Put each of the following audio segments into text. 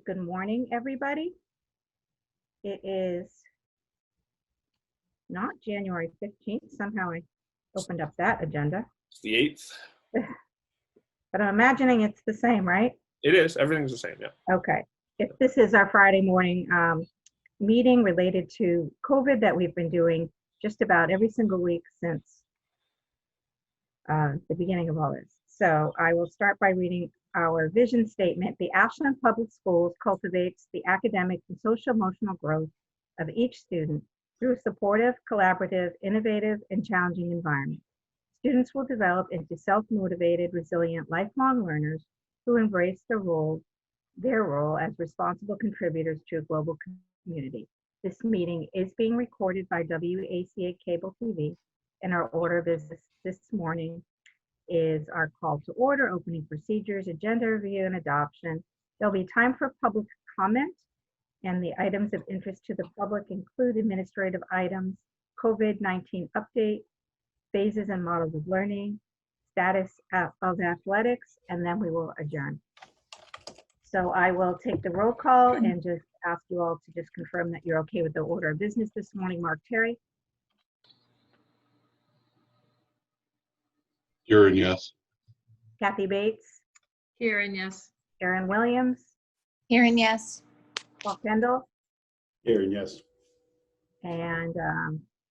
Good morning, everybody. It is not January 15th. Somehow I opened up that agenda, It's the 8th. but I'm imagining it's the same, right? It is. Everything's the same, yeah. Okay. If this is our Friday morning meeting related to COVID that we've been doing just about every single week since the beginning of all this. So I will start by reading our vision statement. The Ashland Public Schools cultivates the academic and social emotional growth of each student through a supportive, collaborative, innovative, and challenging environment. Students will develop into self-motivated, resilient, lifelong learners who embrace their role as responsible contributors to a global community. This meeting is being recorded by WACA Cable TV, and our order of business this morning is our call to order, opening procedures, agenda review, and adoption. There'll be time for public comment, and the items of interest to the public include administrative items, COVID-19 update, phases and models of learning, status of athletics, and then we will adjourn. So I will take the roll call and just ask you all to just confirm that you're okay with the order of business this morning. Mark Terry? Here and yes. Kathy Bates? Here and yes. Erin Williams? Here and yes. Paul Kendall? Here and yes. And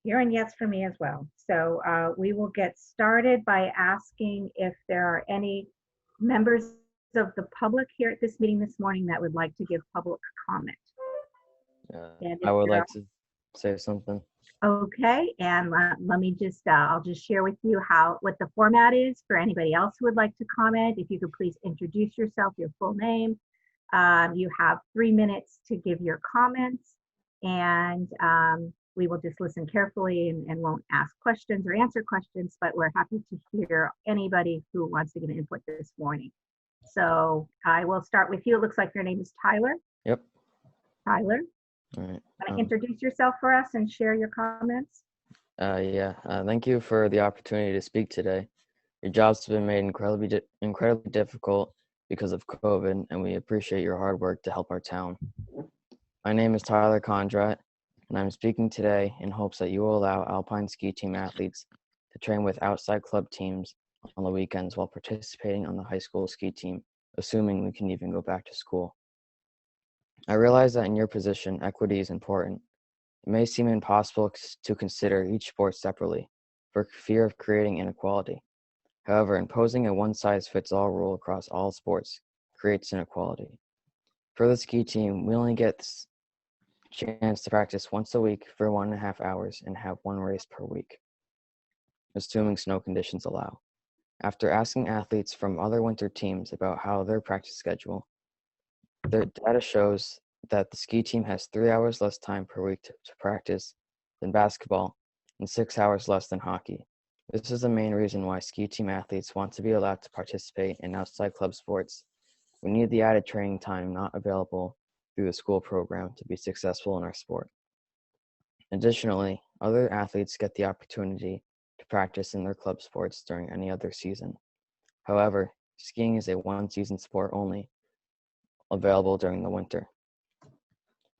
here and yes for me as well. So we will get started by asking if there are any members of the public here at this meeting this morning that would like to give public comment. I would like to say something. Okay, and let me just, I'll just share with you what the format is for anybody else who would like to comment. If you could please introduce yourself, your full name. You have 3 minutes to give your comments, and we will just listen carefully and won't ask questions or answer questions, but we're happy to hear anybody who wants to give input this morning. So I will start with you. It looks like your name is Tyler. Yep. Tyler. All right. Want to introduce yourself for us and share your comments? Thank you for the opportunity to speak today. Your job's been made incredibly difficult because of COVID, and we appreciate your hard work to help our town. My name is Tyler Condrat, and I'm speaking today in hopes that you will allow Alpine ski team athletes to train with outside club teams on the weekends while participating on the high school ski team, assuming we can even go back to school. I realize that in your position, equity is important. It may seem impossible to consider each sport separately for fear of creating inequality. However, imposing a one-size-fits-all rule across all sports creates inequality. For the ski team, we only get this chance to practice once a week for 1.5 hours and have one race per week, assuming snow conditions allow. After asking athletes from other winter teams about how their practice schedule, their data shows that the ski team has 3 hours less time per week to practice than basketball and 6 hours less than hockey. This is the main reason why ski team athletes want to be allowed to participate in outside club sports. We need the added training time not available through the school program to be successful in our sport. Additionally, other athletes get the opportunity to practice in their club sports during any other season. However, skiing is a one-season sport only, available during the winter.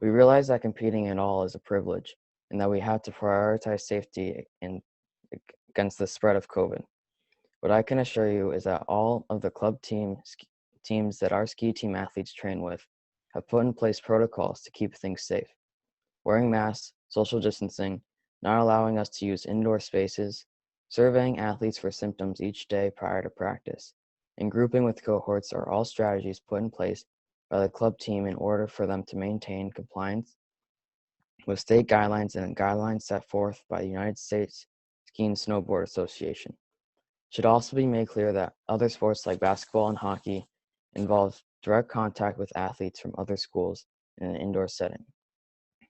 We realize that competing at all is a privilege and that we have to prioritize safety against the spread of COVID. What I can assure you is that all of the club teams that our ski team athletes train with have put in place protocols to keep things safe. Wearing masks, social distancing, not allowing us to use indoor spaces, surveying athletes for symptoms each day prior to practice, and grouping with cohorts are all strategies put in place by the club team in order for them to maintain compliance with state guidelines and guidelines set forth by the United States Ski and Snowboard Association. It should also be made clear that other sports like basketball and hockey involve direct contact with athletes from other schools in an indoor setting.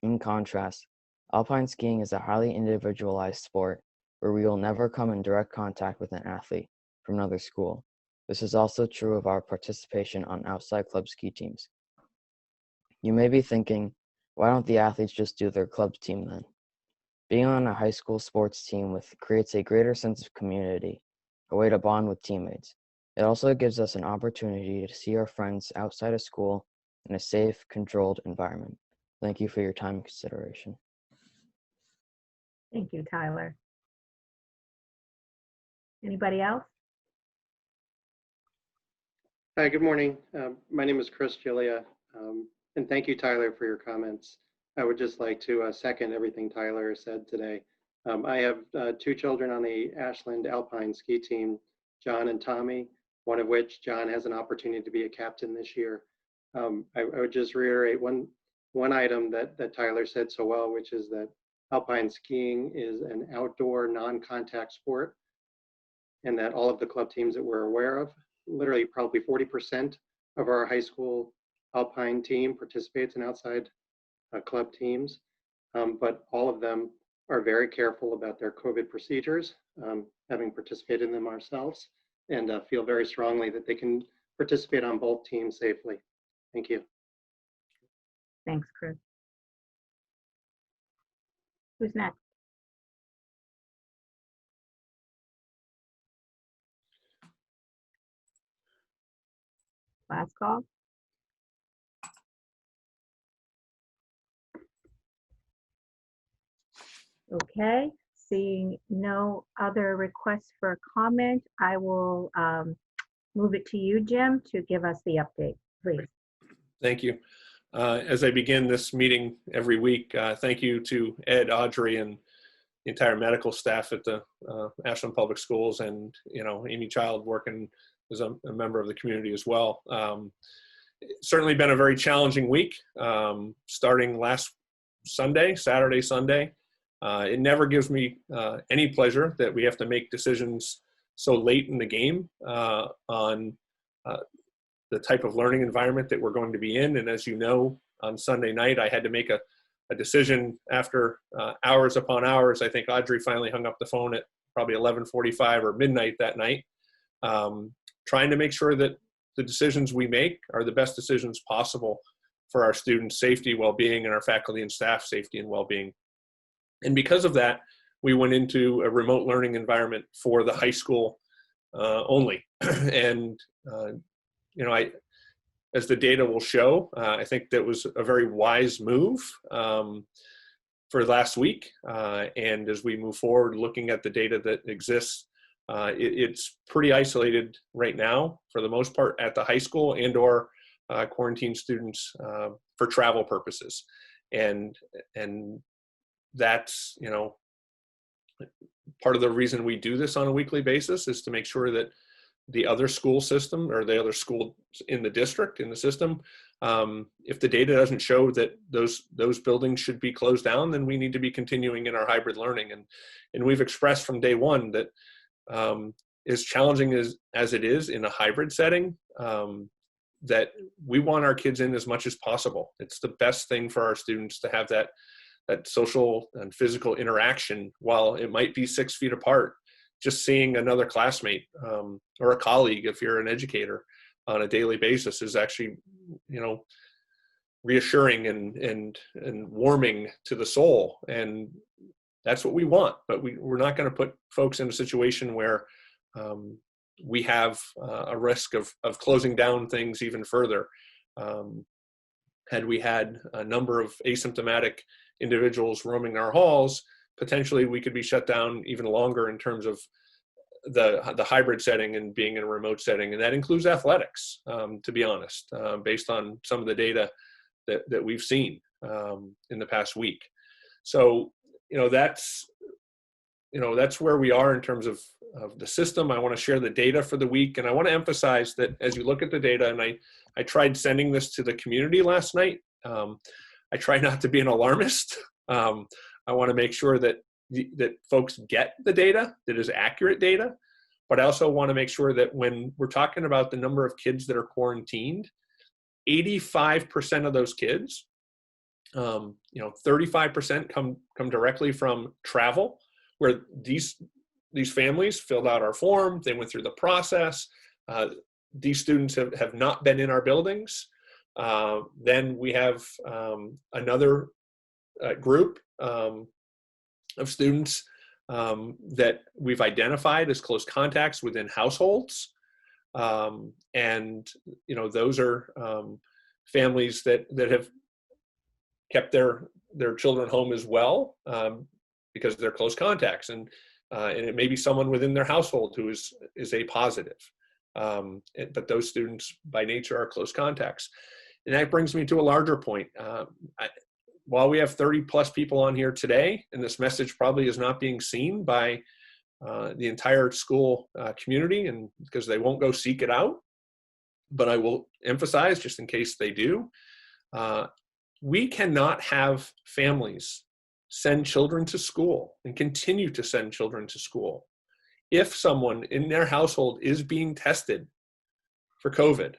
In contrast, alpine skiing is a highly individualized sport where we will never come in direct contact with an athlete from another school. This is also true of our participation on outside club ski teams. You may be thinking, why don't the athletes just do their club team then? Being on a high school sports team creates a greater sense of community, a way to bond with teammates. It also gives us an opportunity to see our friends outside of school in a safe, controlled environment. Thank you for your time and consideration. Thank you, Tyler. Anybody else? Hi, good morning. My name is Chris Gilia, and thank you, Tyler, for your comments. I would just like to second everything Tyler said today. I have 2 children on the Ashland Alpine ski team, John and Tommy, one of which John has an opportunity to be a captain this year. I would just reiterate one item that Tyler said so well, which is that alpine skiing is an outdoor non-contact sport, and that all of the club teams that we're aware of, literally probably 40% of our high school alpine team participates in outside club teams, but all of them are very careful about their COVID procedures, having participated in them ourselves, and feel very strongly that they can participate on both teams safely. Thank you. Thanks, Chris. Who's next? Last call. Okay, seeing no other requests for comment, I will move it to you, Jim, to give us the update, please. Thank you. As I begin this meeting every week, thank you to Ed, Audrey, and the entire medical staff at the Ashland Public Schools, and Amy Child working as a member of the community as well. It's certainly been a very challenging week, starting last Saturday, Sunday. It never gives me any pleasure that we have to make decisions so late in the game on the type of learning environment that we're going to be in. And as you know, on Sunday night, I had to make a decision after hours upon hours. I think Audrey finally hung up the phone at probably 11:45 or midnight that night, trying to make sure that the decisions we make are the best decisions possible for our students' safety, well-being, and our faculty and staff safety and well-being. And because of that, we went into a remote learning environment for the high school only. And, as the data will show, I think that was a very wise move for last week. And as we move forward, looking at the data that exists, it's pretty isolated right now, for the most part, at the high school and or quarantine students for travel purposes. And that's, part of the reason we do this on a weekly basis is to make sure that the other school system or the other school in the district, in the system, if the data doesn't show that those buildings should be closed down, then we need to be continuing in our hybrid learning. And we've expressed from day one that as challenging as it is in a hybrid setting, that we want our kids in as much as possible. It's the best thing for our students to have that social and physical interaction. While it might be 6 feet apart, just seeing another classmate or a colleague, if you're an educator, on a daily basis is actually, reassuring and warming to the soul. And that's what we want. But we're not going to put folks in a situation where we have a risk of closing down things even further. Had we had a number of asymptomatic individuals roaming our halls, potentially we could be shut down even longer in terms of the hybrid setting and being in a remote setting. And that includes athletics, to be honest, based on some of the data that we've seen in the past week. So, that's where we are in terms of the system. I want to share the data for the week. And I want to emphasize that as you look at the data, and I tried sending this to the community last night, I try not to be an alarmist. I want to make sure that folks get the data that is accurate data, but I also want to make sure that when we're talking about the number of kids that are quarantined, 85% of those kids, 35% come directly from travel, where these families filled out our form, they went through the process. These students have not been in our buildings. Then we have another group of students that we've identified as close contacts within households. And, those are families that have kept their children home as well, because they're close contacts, and it may be someone within their household who is a positive. But those students by nature are close contacts. And that brings me to a larger point. While we have 30 plus people on here today, and this message probably is not being seen by the entire school community, and because they won't go seek it out, but I will emphasize, just in case they do, we cannot have families send children to school and continue to send children to school if someone in their household is being tested for COVID.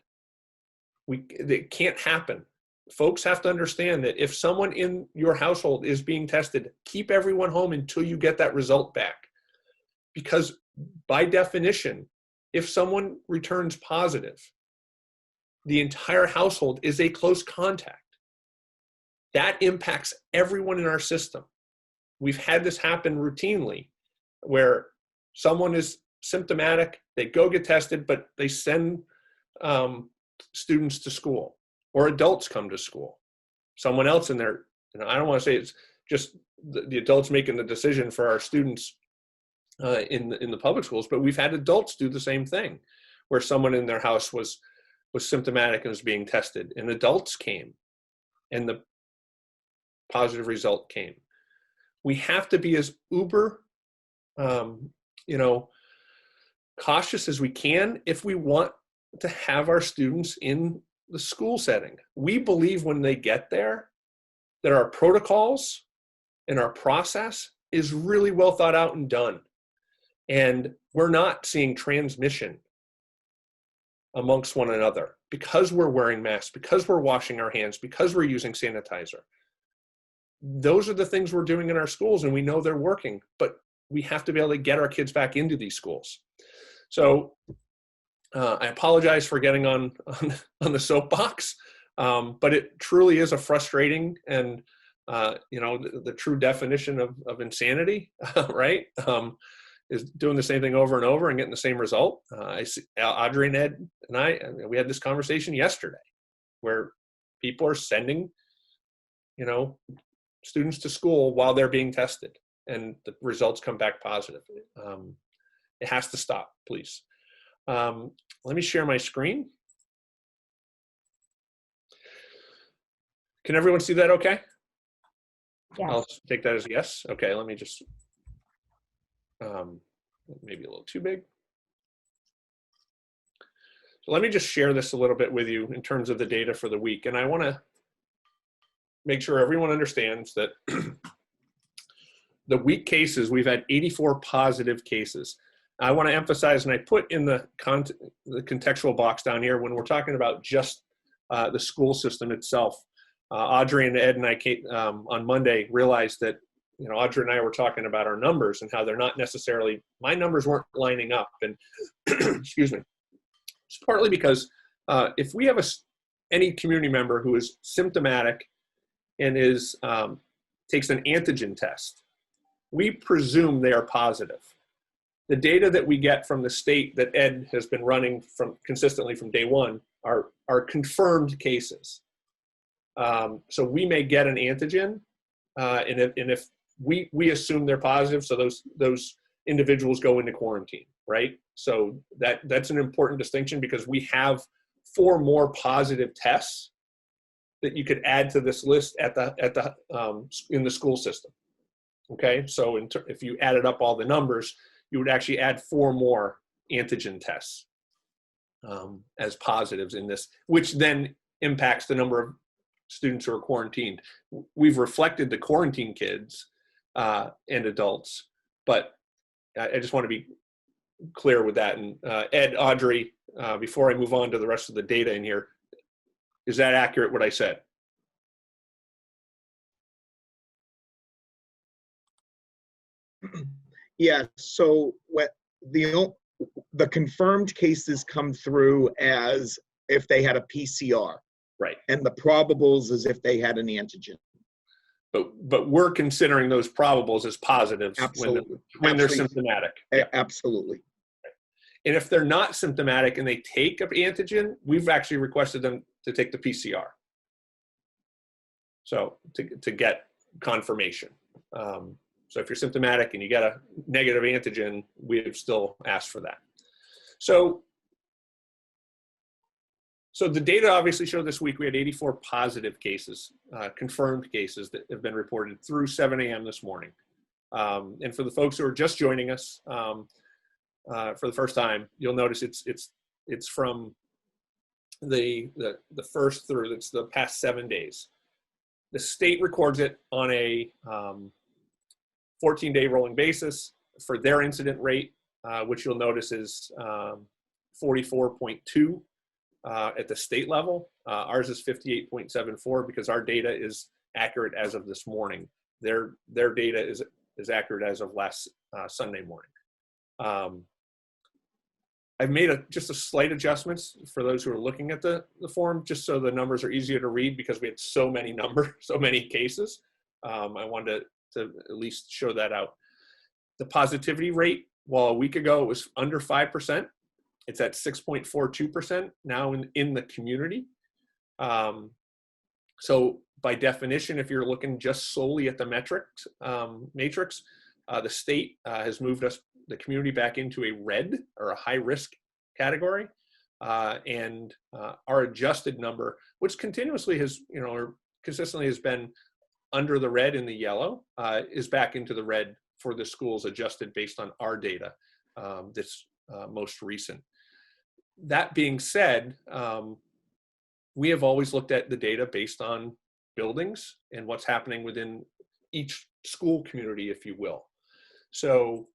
It can't happen. Folks have to understand that if someone in your household is being tested, keep everyone home until you get that result back. Because by definition, if someone returns positive, the entire household is a close contact. That impacts everyone in our system. We've had this happen routinely where someone is symptomatic, they go get tested, but they send students to school, or adults come to school. Someone else in there, I don't want to say it's just the adults making the decision for our students in the public schools, but we've had adults do the same thing, where someone in their house was symptomatic and was being tested, and adults came, and the positive result came. We have to be as uber, cautious as we can if we want to have our students in the school setting. We believe when they get there that our protocols and our process is really well thought out and done. And we're not seeing transmission amongst one another because we're wearing masks, because we're washing our hands, because we're using sanitizer. Those are the things we're doing in our schools, and we know they're working, but we have to be able to get our kids back into these schools. So I apologize for getting on the soapbox, but it truly is a frustrating and the true definition of insanity, right? Is doing the same thing over and over and getting the same result. I see Audrey and Ed and we had this conversation yesterday, where people are sending, students to school while they're being tested, and the results come back positive. It has to stop, please. Let me share my screen. Can everyone see that okay? Yes. I'll take that as a yes. Okay, let me just, maybe a little too big. So let me just share this a little bit with you in terms of the data for the week. And I want to make sure everyone understands that the week cases, we've had 84 positive cases. I want to emphasize, and I put in the contextual box down here, when we're talking about just the school system itself. Audrey and Ed and I on Monday realized that, Audrey and I were talking about our numbers and how they're not necessarily, my numbers weren't lining up. And excuse me, it's partly because if we have any community member who is symptomatic and takes an antigen test, we presume they are positive. The data that we get from the state that Ed has been running consistently from day one are confirmed cases. So we may get an antigen, and if we assume they're positive, so those individuals go into quarantine, right? So that's an important distinction, because we have 4 more positive tests that you could add to this list in the school system. Okay, so if you added up all the numbers, you would actually add 4 more antigen tests as positives in this, which then impacts the number of students who are quarantined. We've reflected the quarantine kids and adults, but I just want to be clear with that. And Ed, Audrey, before I move on to the rest of the data in here, is that accurate what I said? Yeah, so what the confirmed cases come through as if they had a PCR. Right. And the probables as if they had an antigen. But we're considering those probables as positives. Absolutely. when they're symptomatic. Yeah. Absolutely. And if they're not symptomatic and they take an antigen, we've actually requested them to take the PCR. So to get confirmation. So if you're symptomatic and you get a negative antigen, we've still asked for that. So the data obviously show this week we had 84 positive cases, confirmed cases that have been reported through 7 a.m. this morning. And for the folks who are just joining us for the first time, you'll notice it's from the first through, it's the past 7 days. The state records it on a 14-day rolling basis for their incident rate, which you'll notice is 44.2 at the state level. Ours is 58.74 because our data is accurate as of this morning. Their data is accurate as of last Sunday morning. I've made just a slight adjustments for those who are looking at the form, just so the numbers are easier to read because we had so many cases. I wanted to at least show that out. The positivity rate, while a week ago it was under 5%, it's at 6.42% now in the community. So by definition, if you're looking just solely at the matrix, the state has moved the community back into a red or a high risk category. And our adjusted number, which continuously has, or consistently has been under the red in the yellow, is back into the red for the schools adjusted based on our data that's most recent. That being said, we have always looked at the data based on buildings and what's happening within each school community, if you will. So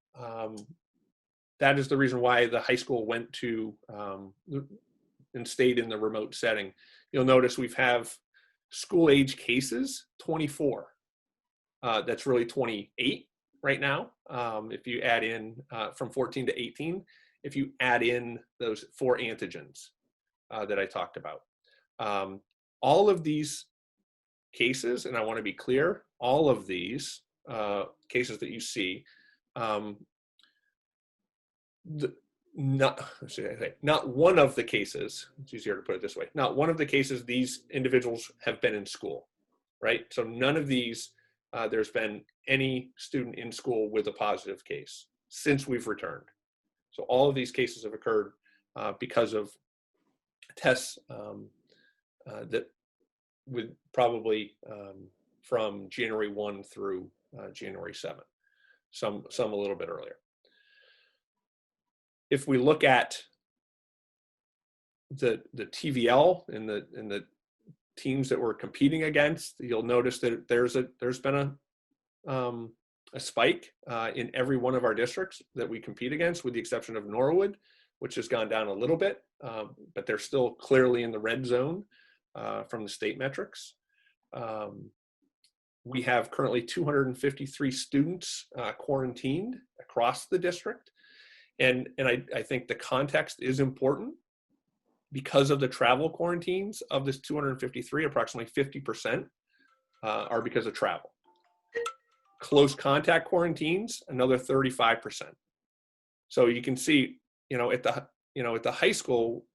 that is the reason why the high school went to and stayed in the remote setting. You'll notice we have school age cases, 24. That's really 28 right now. If you add in from 14 to 18, if you add in those 4 antigens that I talked about. All of these cases, and I want to be clear, all of these cases that you see, not one of the cases, it's easier to put it this way, not one of the cases these individuals have been in school, right? So none of these, there's been any student in school with a positive case since we've returned. So all of these cases have occurred because of tests that would probably from January 1 through January 7, some a little bit earlier. If we look at the TVL and the teams that we're competing against, you'll notice that there's been a spike in every one of our districts that we compete against, with the exception of Norwood, which has gone down a little bit, but they're still clearly in the red zone from the state metrics. We have currently 253 students quarantined across the district. And I think the context is important because of the travel quarantines. Of this 253, approximately 50% are because of travel. Close contact quarantines, another 35%. So you can see, at the high school,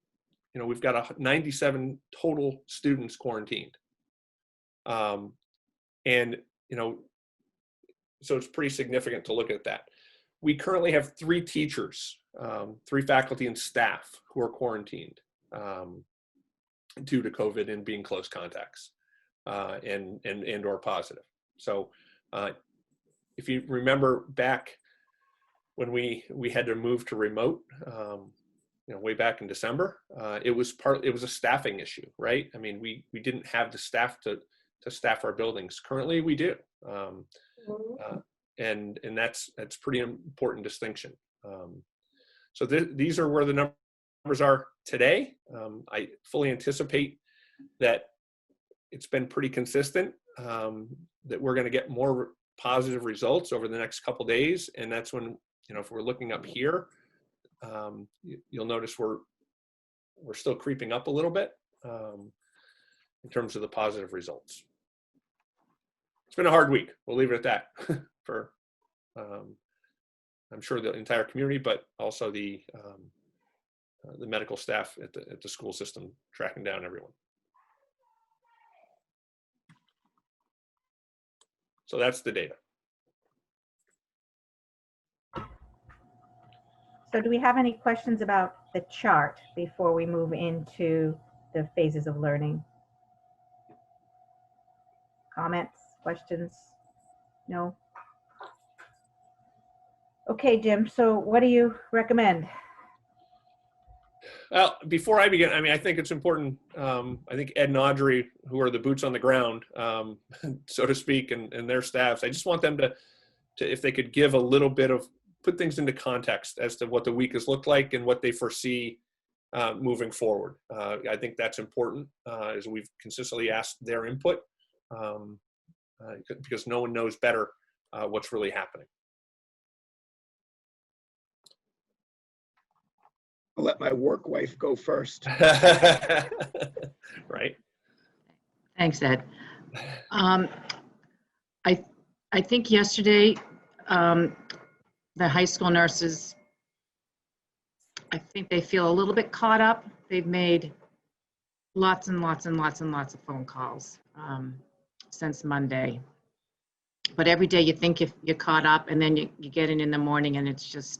we've got 97 total students quarantined. And, so it's pretty significant to look at that. We currently have 3 teachers, 3 faculty and staff who are quarantined due to COVID and being close contacts and or positive. So if you remember back when we had to move to remote, way back in December, it was a staffing issue, right? I mean, we didn't have the staff to staff our buildings. Currently we do. And that's pretty important distinction. So these are where the numbers are today. I fully anticipate that it's been pretty consistent, that we're going to get more positive results over the next couple days. And that's when, if we're looking up here, you'll notice we're still creeping up a little bit in terms of the positive results. It's been a hard week. We'll leave it at that for, I'm sure, the entire community, but also the medical staff at the school system tracking down everyone. So that's the data. So do we have any questions about the chart before we move into the phases of learning? Comments, questions? No? Okay, Jim, so what do you recommend? Well, before I begin, I mean, I think it's important. I think Ed and Audrey, who are the boots on the ground, so to speak, and their staffs, I just want them to, if they could give a little bit of, put things into context as to what the week has looked like and what they foresee moving forward. I think that's important, as we've consistently asked their input, because no one knows better what's really happening. I'll let my work wife go first. Right. Thanks, Ed. I think yesterday, the high school nurses, I think they feel a little bit caught up. They've made lots and lots and lots and lots of phone calls since Monday. But every day you think you're caught up, and then you get in the morning and it's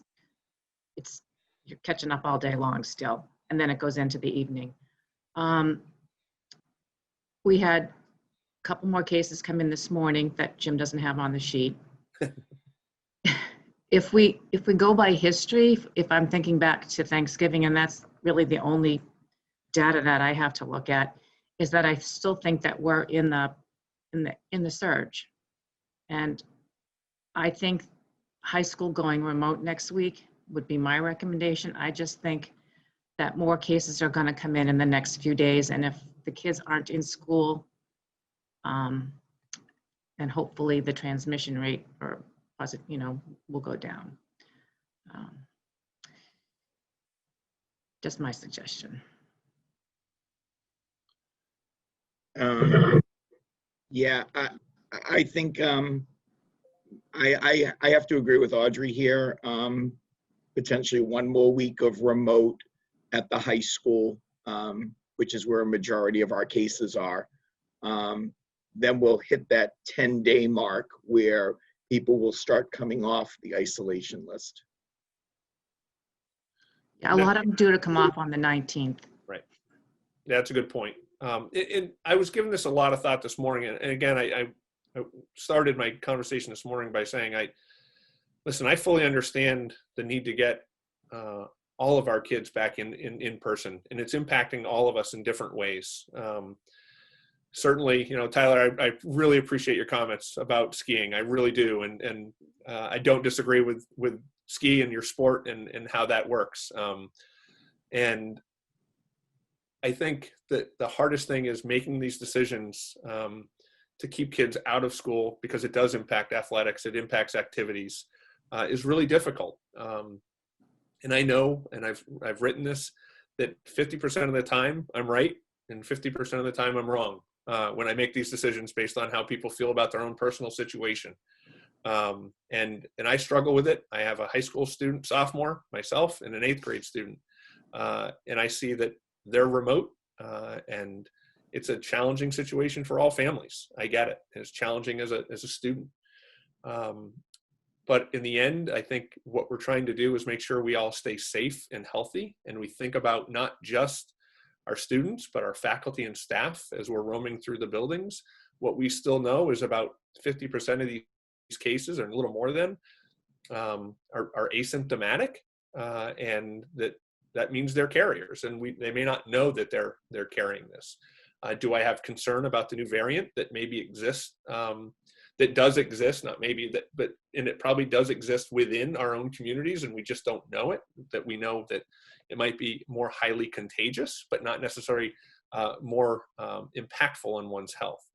you're catching up all day long still. And then it goes into the evening. We had a couple more cases come in this morning that Jim doesn't have on the sheet. If we go by history, if I'm thinking back to Thanksgiving, and that's really the only data that I have to look at, is that I still think that we're in the surge. And I think high school going remote next week would be my recommendation. I just think that more cases are going to come in the next few days, and if the kids aren't in school, then hopefully the transmission rate will go down. Just my suggestion. Yeah, I think I have to agree with Audrey here. Potentially one more week of remote at the high school, which is where a majority of our cases are. Then we'll hit that 10-day mark where people will start coming off the isolation list. Yeah, a lot of them due to come off on the 19th. Right. Yeah, that's a good point. I was giving this a lot of thought this morning, and again, I started my conversation this morning by saying, listen, I fully understand the need to get all of our kids back in person, and it's impacting all of us in different ways. Certainly, Tyler, I really appreciate your comments about skiing. I really do, and I don't disagree with ski and your sport and how that works. And I think that the hardest thing is making these decisions to keep kids out of school, because it does impact athletics, it impacts activities, is really difficult. And I know, and I've written this, that 50% of the time I'm right and 50% of the time I'm wrong when I make these decisions based on how people feel about their own personal situation. And I struggle with it. I have a high school student, sophomore myself, and an 8th grade student. And I see that they're remote, and it's a challenging situation for all families. I get it. It's challenging as a student. But in the end, I think what we're trying to do is make sure we all stay safe and healthy, and we think about not just our students, but our faculty and staff as we're roaming through the buildings. What we still know is about 50% of these cases, or a little more than, are asymptomatic, and that means they're carriers, and they may not know that they're carrying this. Do I have concern about the new variant that maybe exists, that does exist, not maybe, and it probably does exist within our own communities, and we just don't know it, that we know that it might be more highly contagious, but not necessarily more impactful on one's health.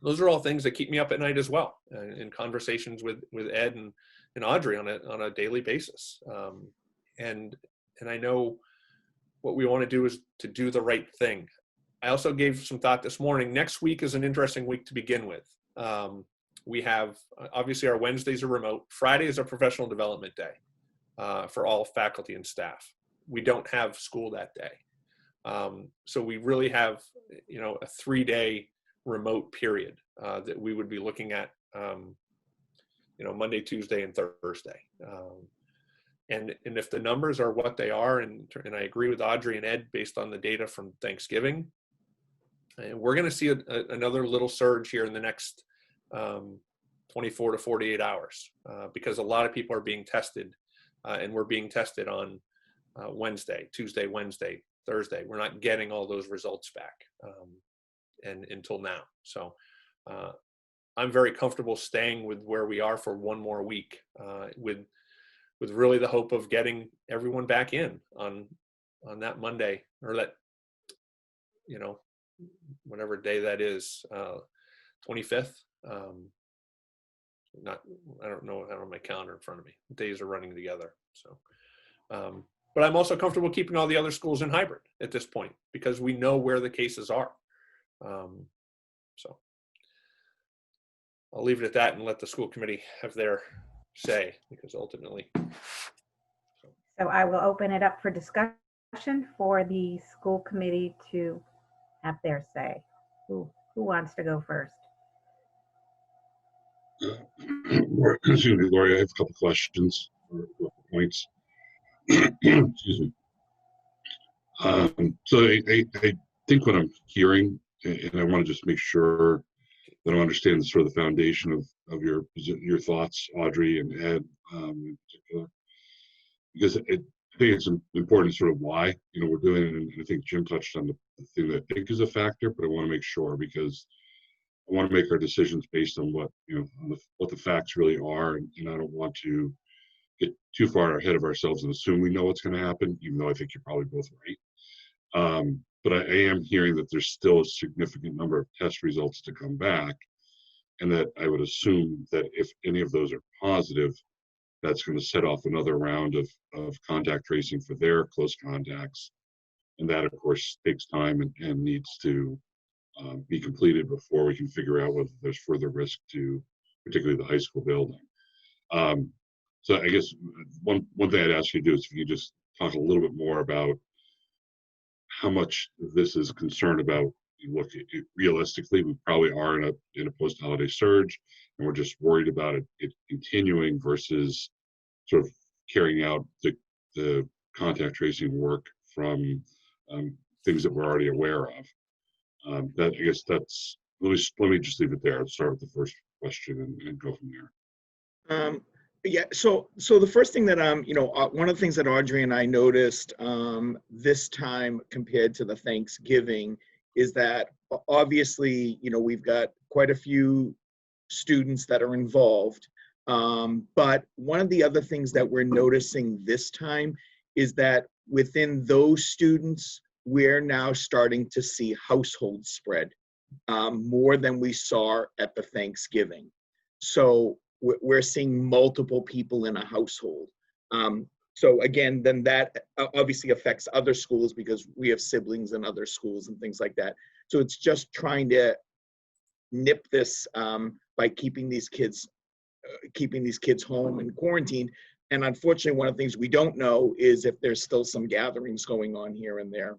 Those are all things that keep me up at night as well, in conversations with Ed and Audrey on a daily basis. And I know what we want to do is to do the right thing. I also gave some thought this morning. Next week is an interesting week to begin with. We have, obviously, our Wednesdays are remote. Friday is our professional development day for all faculty and staff. We don't have school that day. So we really have, a 3-day remote period that we would be looking at, Monday, Tuesday, and Thursday. And if the numbers are what they are, and I agree with Audrey and Ed based on the data from Thanksgiving, and we're going to see another little surge here in the next 24 to 48 hours because a lot of people are being tested, and we're being tested on Tuesday, Wednesday, Thursday. We're not getting all those results back and until now. So I'm very comfortable staying with where we are for one more week with really the hope of getting everyone back in on that Monday, or that, whatever day that is, 25th. I don't know, I don't have my calendar in front of me. Days are running together. So, but I'm also comfortable keeping all the other schools in hybrid at this point because we know where the cases are. So I'll leave it at that and let the school committee have their say, because ultimately. So I will open it up for discussion for the school committee to have their say. Who wants to go first? Excuse me, Lori, I have a couple questions or points. Excuse me. So I think what I'm hearing, and I want to just make sure that I understand sort of the foundation of your thoughts, Audrey and Ed, in particular, because I think it's important sort of why we're doing it, and I think Jim touched on the thing that I think is a factor, but I want to make sure because I want to make our decisions based on what what the facts really are, and I don't want to get too far ahead of ourselves and assume we know what's going to happen, even though I think you're probably both right. But I am hearing that there's still a significant number of test results to come back, and that I would assume that if any of those are positive, that's going to set off another round of contact tracing for their close contacts. And that, of course, takes time and needs to be completed before we can figure out whether there's further risk to particularly the high school building. So I guess one thing I'd ask you to do is if you just talk a little bit more about how much this is concerned about. Look, realistically, we probably are in a post-holiday surge, and we're just worried about it continuing versus sort of carrying out the contact tracing work from things that we're already aware of. That I guess that's let me just leave it there. I'll start with the first question and go from there. Yeah, so the first thing that one of the things that Audrey and I noticed this time compared to the Thanksgiving is that obviously we've got quite a few students that are involved, but one of the other things that we're noticing this time is that within those students we're now starting to see household spread more than we saw at the Thanksgiving. So we're seeing multiple people in a household. So again, then that obviously affects other schools because we have siblings in other schools and things like that. So it's just trying to nip this by keeping these kids home and quarantined. And unfortunately, one of the things we don't know is if there's still some gatherings going on here and there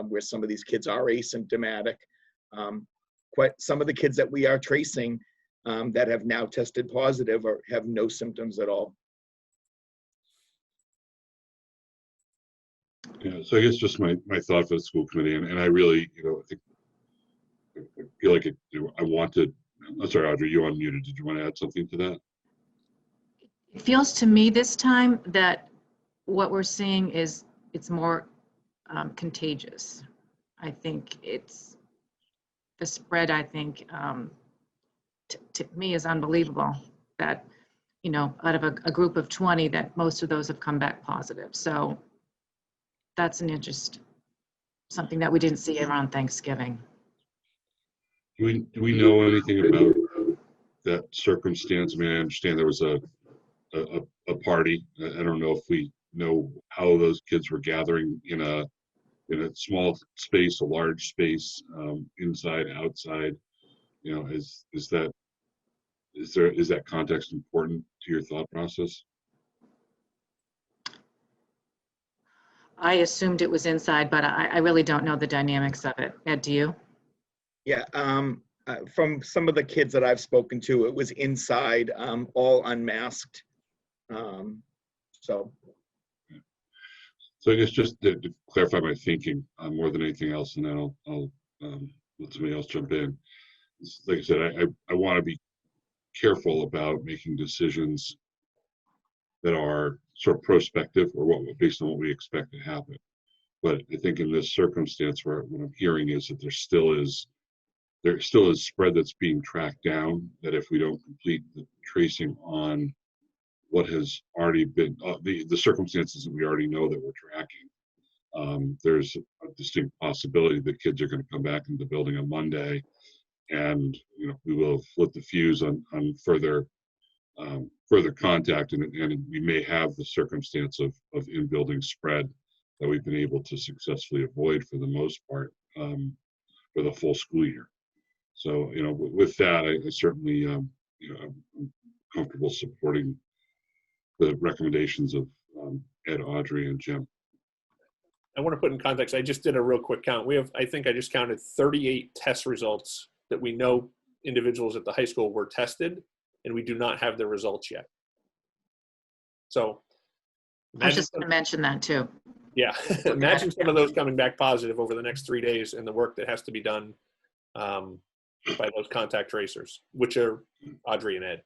where some of these kids are asymptomatic. Quite some of the kids that we are tracing that have now tested positive or have no symptoms at all. Yeah, so I guess just my thought for the school committee, and I really, I feel like I wanted. I'm sorry, Audrey, you unmuted. Did you want to add something to that? It feels to me this time that what we're seeing is it's more contagious. I think it's the spread. I think to me is unbelievable that out of a group of 20 that most of those have come back positive. So that's something that we didn't see around Thanksgiving. Do we know anything about that circumstance? I mean, I understand there was a party. I don't know if we know how those kids were gathering in a small space, a large space, inside, outside. Is that context important to your thought process? I assumed it was inside, but I really don't know the dynamics of it. Ed, do you? Yeah, from some of the kids that I've spoken to, it was inside, all unmasked. So, So I guess just to clarify my thinking more than anything else, and then I'll let somebody else jump in. Like I said, I want to be careful about making decisions that are sort of prospective or based on what we expect to happen. But I think in this circumstance, where what I'm hearing is that there still is spread that's being tracked down, that if we don't complete the tracing on what has already been the circumstances that we already know that we're tracking, there's a distinct possibility that kids are going to come back into the building on Monday, and we will have lit the fuse on further contact, and we may have the circumstance of in-building spread that we've been able to successfully avoid for the most part for the full school year. So with that, I certainly I'm comfortable supporting the recommendations of Ed, Audrey, and Jim. I want to put in context, I just did a real quick count. I think I just counted 38 test results that we know individuals at the high school were tested, and we do not have the results yet. So I was just going to mention that too. Yeah, imagine some of those coming back positive over the next 3 days, and the work that has to be done by those contact tracers, which are Audrey and Ed.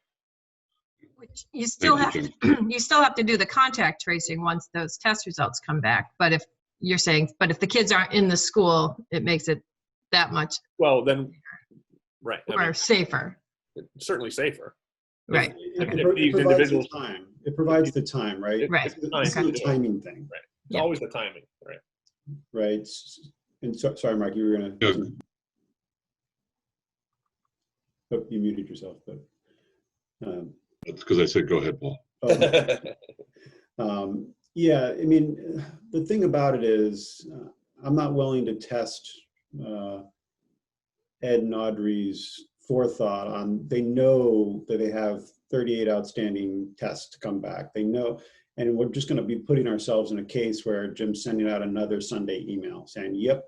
Which you still have to do the contact tracing once those test results come back. But if you're saying, if the kids aren't in the school, it makes it that much Right. or safer. Certainly safer. Right. If these individuals, it provides the time, right? Right. It's a timing thing. Right. It's Yeah. always the timing, right? Right. And sorry, Mark, you were going to. Oh, you muted yourself, but. That's because I said, go ahead, Paul. Yeah, I mean, the thing about it is, I'm not willing to test Ed and Audrey's forethought on, they know that they have 38 outstanding tests to come back. They know, and we're just going to be putting ourselves in a case where Jim's sending out another Sunday email saying, yep.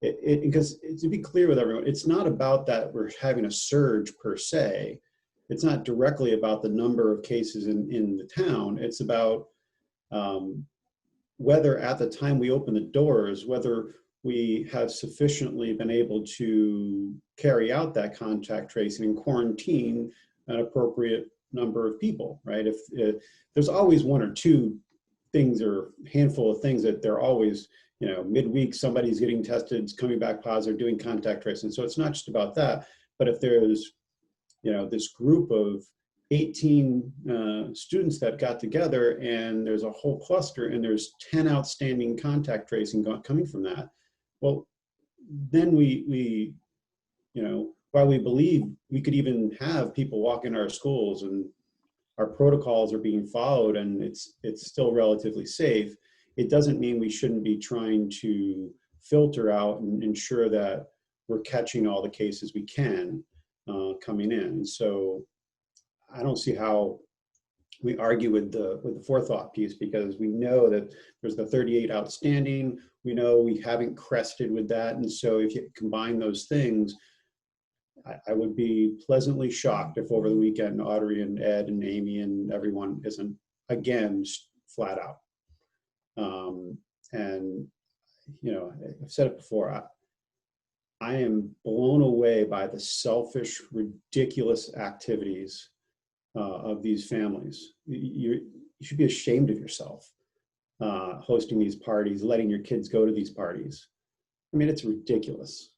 Because to be clear with everyone, it's not about that we're having a surge per se. It's not directly about the number of cases in the town. It's about whether at the time we open the doors, whether we have sufficiently been able to carry out that contact tracing and quarantine an appropriate number of people, right? If there's always one or two things or handful of things that they're always, midweek somebody's getting tested, coming back positive, doing contact tracing. So it's not just about that, but if there's this group of 18 students that got together and there's a whole cluster and there's 10 outstanding contact tracing coming from that. Well, then we while we believe we could even have people walk in our schools and our protocols are being followed and it's still relatively safe, it doesn't mean we shouldn't be trying to filter out and ensure that we're catching all the cases we can coming in. So I don't see how we argue with the forethought piece, because we know that there's the 38 outstanding. We know we haven't crested with that. And so if you combine those things, I would be pleasantly shocked if over the weekend Audrey and Ed and Amy and everyone isn't again flat out. And I've said it before, I am blown away by the selfish, ridiculous activities of these families. You should be ashamed of yourself hosting these parties, letting your kids go to these parties. I mean, it's ridiculous.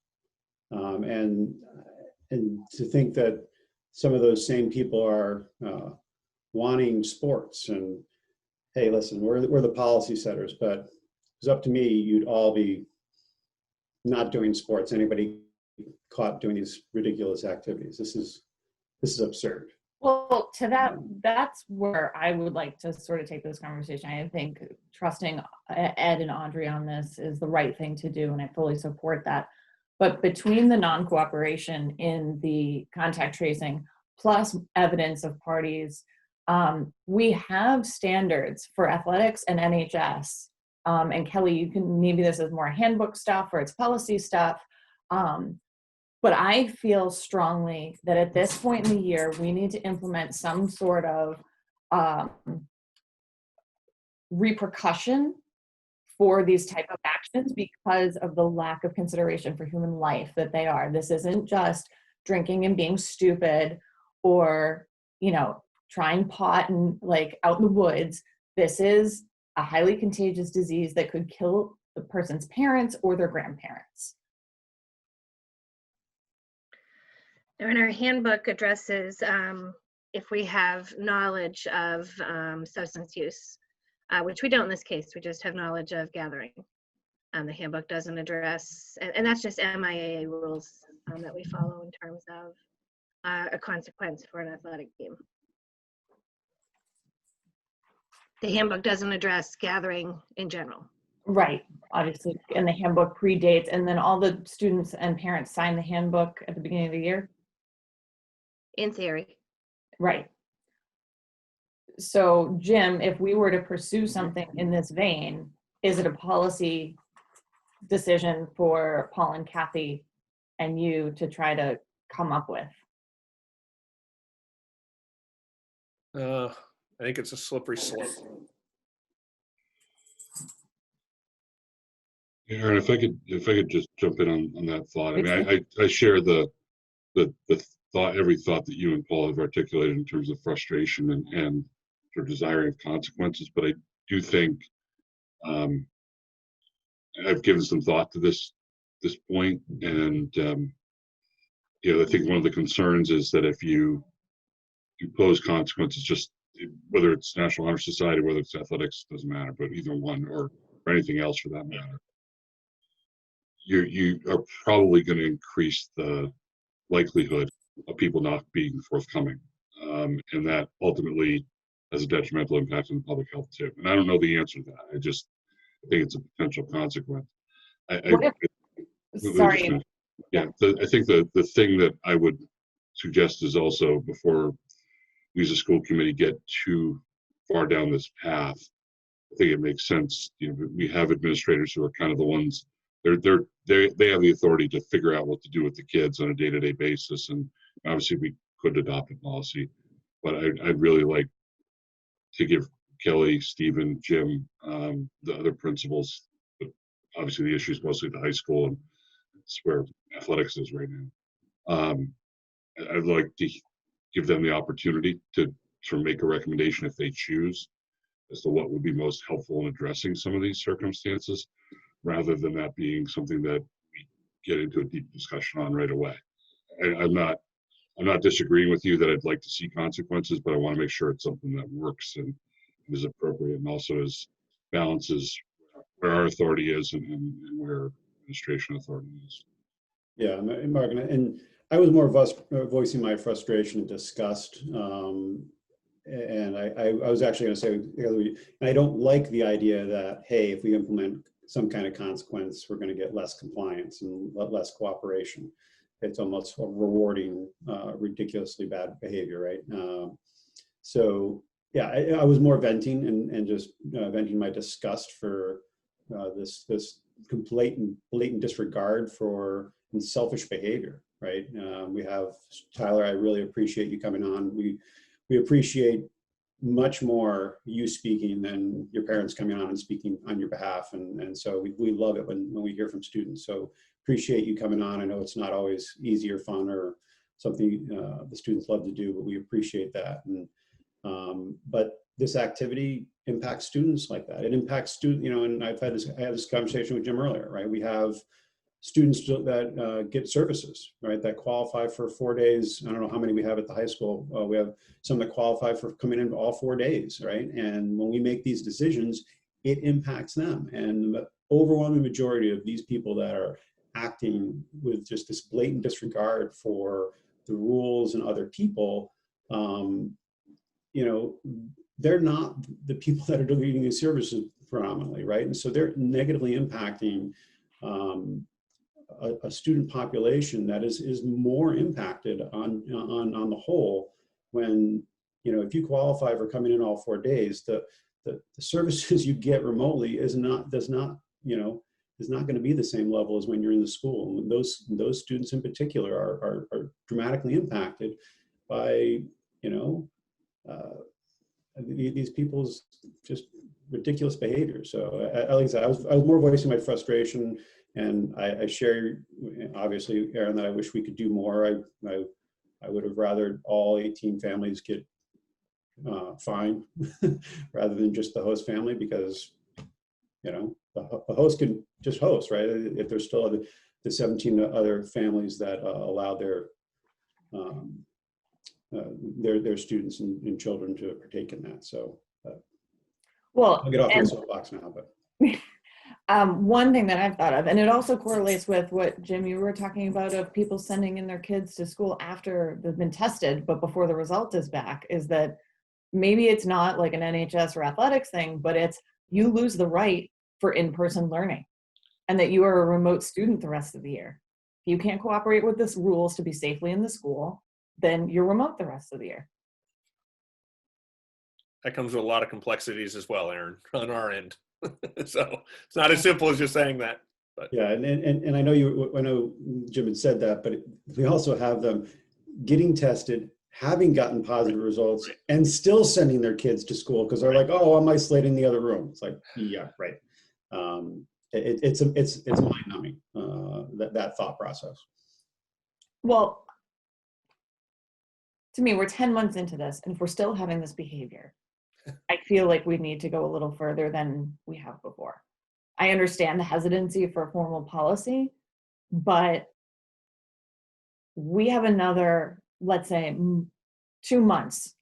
And to think that some of those same people are wanting sports and, hey, listen, we're the policy setters, but if it's up to me, you'd all be not doing sports. Anybody caught doing these ridiculous activities. This is absurd. Well, to that's where I would like to sort of take this conversation. I think trusting Ed and Audrey on this is the right thing to do, and I fully support that. But between the non-cooperation in the contact tracing plus evidence of parties, we have standards for athletics and NHS. And Kelly, maybe this is more handbook stuff or it's policy stuff. But I feel strongly that at this point in the year, we need to implement some sort of repercussion for these type of actions because of the lack of consideration for human life that they are. This isn't just drinking and being stupid or, trying pot and like out in the woods. This is a highly contagious disease that could kill the person's parents or their grandparents. And our handbook addresses if we have knowledge of substance use, which we don't in this case. We just have knowledge of gathering. The handbook doesn't address, and that's just MIAA rules that we follow in terms of a consequence for an athletic team. The handbook doesn't address gathering in general. Right, obviously, and the handbook predates, and then all the students and parents sign the handbook at the beginning of the year? In theory. Right. So, Jim, if we were to pursue something in this vein, is it a policy decision for Paul and Kathy and you to try to come up with? I think it's a slippery slope. Aaron, if I could just jump in on that thought. I mean, I share the thought, every thought that you and Paul have articulated in terms of frustration and sort of desiring of consequences. But I do think I've given some thought to this point, and I think one of the concerns is that if you impose consequences, just whether it's National Honor Society, whether it's athletics, doesn't matter, but either one or anything else for that matter, you are probably going to increase the likelihood of people not being forthcoming, and that ultimately has a detrimental impact on public health too. And I don't know the answer to that. I think it's a potential consequence. Sorry. Yeah, I think the thing that I would suggest is also, before we as a school committee get too far down this path, I think it makes sense. We have administrators who are kind of the ones, they have the authority to figure out what to do with the kids on a day-to-day basis, and obviously we could adopt a policy, but I'd really like to give Kelly, Stephen, Jim, the other principals, but obviously the issue is mostly at the high school, and it's where athletics is right now. I'd like to give them the opportunity to sort of make a recommendation if they choose as to what would be most helpful in addressing some of these circumstances, rather than that being something that we get into a deep discussion on right away. I'm not disagreeing with you that I'd like to see consequences, but I want to make sure it's something that works and is appropriate, and also balances where our authority is and where administration authority is. Yeah, Mark, and I was more voicing my frustration and disgust, and I was actually going to say the other way, and I don't like the idea that, hey, if we implement some kind of consequence, we're going to get less compliance and less cooperation. It's almost rewarding ridiculously bad behavior, right? So yeah, I was more venting and just venting my disgust for this blatant disregard for and selfish behavior, right? We have Tyler. I really appreciate you coming on. We appreciate much more you speaking than your parents coming on and speaking on your behalf, and so we love it when we hear from students. So appreciate you coming on. I know it's not always easy or fun or something the students love to do, but we appreciate that. And but this activity impacts students like that. It impacts students, and I had this conversation with Jim earlier, right? We have students that get services, right, that qualify for 4 days. I don't know how many we have at the high school. We have some that qualify for coming in all 4 days, right? And when we make these decisions, it impacts them. And the overwhelming majority of these people that are acting with just this blatant disregard for the rules and other people, they're not the people that are deleting these services predominantly, right? And so they're negatively impacting a student population that is more impacted on the whole when, if you qualify for coming in all 4 days, the services you get remotely does not is not going to be the same level as when you're in the school. And those students in particular are dramatically impacted by, these people's just ridiculous behavior. So at least I was more voicing my frustration, and I share, obviously, Aaron, that I wish we could do more. I would have rather all 18 families get fined rather than just the host family, because the host can just host, right? If there's still the 17 other families that allow their students and children to partake in that. So Well, I'll get off my soapbox now, but. One thing that I've thought of, and it also correlates with what, Jim, you were talking about, of people sending in their kids to school after they've been tested, but before the result is back, is that maybe it's not like an NHS or athletics thing, but it's you lose the right for in-person learning, and that you are a remote student the rest of the year. If you can't cooperate with the rules to be safely in the school, then you're remote the rest of the year. That comes with a lot of complexities as well, Aaron, on our end. So it's not as simple as just saying that. But. Yeah, and I know Jim had said that, but we also have them getting tested, having gotten positive results, and still sending their kids to school because they're like, oh, I'm isolated in the other room. It's like, yeah, right. It's mind numbing, that thought process. Well, to me, we're 10 months into this, and if we're still having this behavior, I feel like we need to go a little further than we have before. I understand the hesitancy for formal policy, but we have another, let's say, 2 months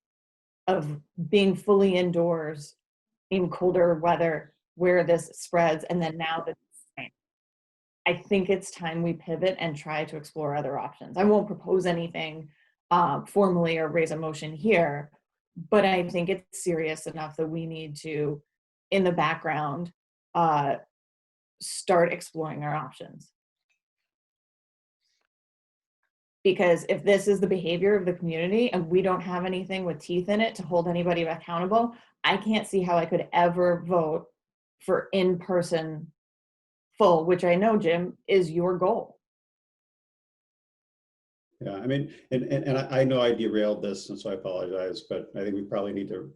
of being fully indoors in colder weather where this spreads, and then now the I think it's time we pivot and try to explore other options. I won't propose anything formally or raise a motion here, but I think it's serious enough that we need to, in the background, start exploring our options. Because if this is the behavior of the community and we don't have anything with teeth in it to hold anybody accountable, I can't see how I could ever vote for in-person full, which I know, Jim, is your goal. Yeah, I mean, and I know I derailed this, and so I apologize, but I think we probably need to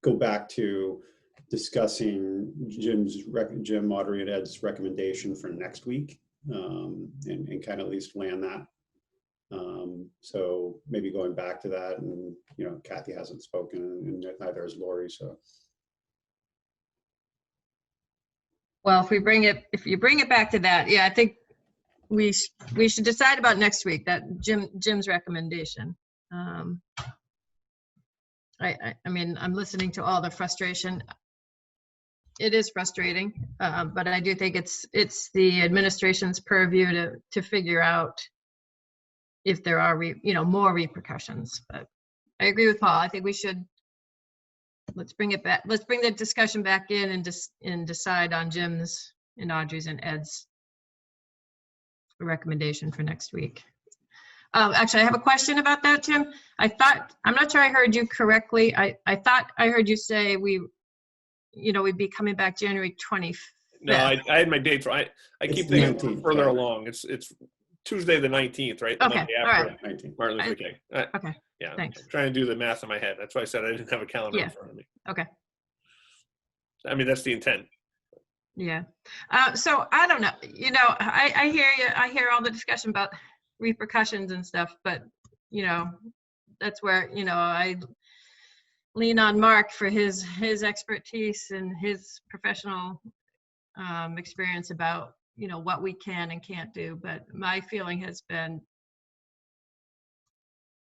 go back to discussing Jim, Audrey, and Ed's recommendation for next week, and kind of at least land that. So maybe going back to that, and Kathy hasn't spoken, and neither has Lori. So. Well, if you bring it back to that, yeah, I think we should decide about next week, that Jim's recommendation. I mean, I'm listening to all the frustration. It is frustrating, but I do think it's the administration's purview to figure out if there are more repercussions. But I agree with Paul. I think we should let's bring it back. Let's bring the discussion back in and decide on Jim's and Audrey's and Ed's recommendation for next week. Actually, I have a question about that, Tim. I'm not sure I heard you correctly. I thought I heard you say we'd be coming back January 25th. No, I had my dates right. I keep thinking 19th, further right? along. It's Tuesday the 19th, right? The Okay, Monday all after right. 19. Martin Luther King. Okay, Yeah, thanks. I'm trying to do the math in my head. That's why I said I didn't have a calendar in Yeah. front of me. Okay. I mean, that's the intent. Yeah. So I don't know. I hear you. I hear all the discussion about repercussions and stuff, but that's where I lean on Mark for his expertise and his professional experience about what we can and can't do. But my feeling has been,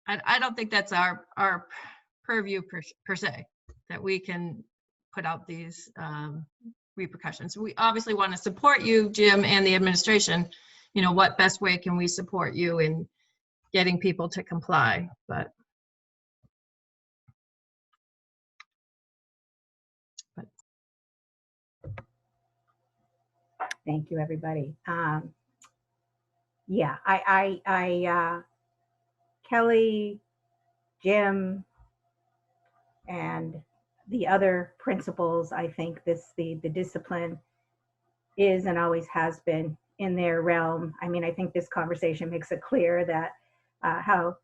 I don't think that's our purview per se, that we can put out these repercussions. We obviously want to support you, Jim, and the administration. What best way can we support you in getting people to comply? But Thank you, everybody. Yeah, I Kelly, Jim, and the other principals, I think the discipline is and always has been in their realm. I mean, I think this conversation makes it clear that how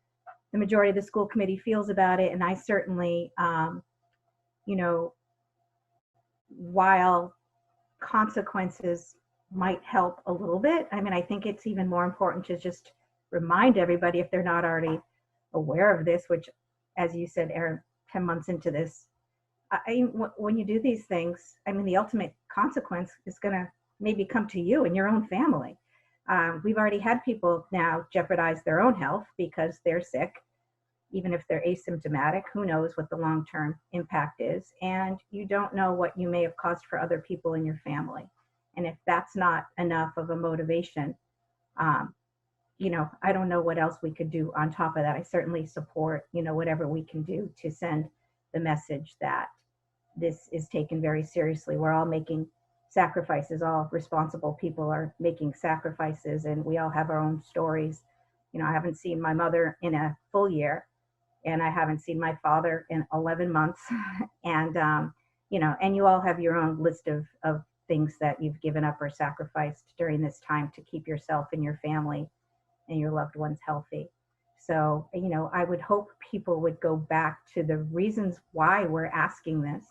the majority of the school committee feels about it. And I certainly, you know, while consequences might help a little bit, I mean, I think it's even more important to just remind everybody, if they're not already aware of this, which, as you said, Erin, 10 months into this, when you do these things, I mean, the ultimate consequence is going to maybe come to you and your own family. We've already had people now jeopardize their own health because they're sick, even if they're asymptomatic. Who knows what the long-term impact is? And you don't know what you may have caused for other people in your family. And if that's not enough of a motivation, you know, I don't know what else we could do on top of that. I certainly support, you know, whatever we can do to send the message that this is taken very seriously. We're all making sacrifices. All responsible people are making sacrifices, and we all have our own stories. You know, I haven't seen my mother in a full year, and I haven't seen my father in 11 months. And, you know, and you all have your own list of things that you've given up or sacrificed during this time to keep yourself and your family and your loved ones healthy. So, you know, I would hope people would go back to the reasons why we're asking this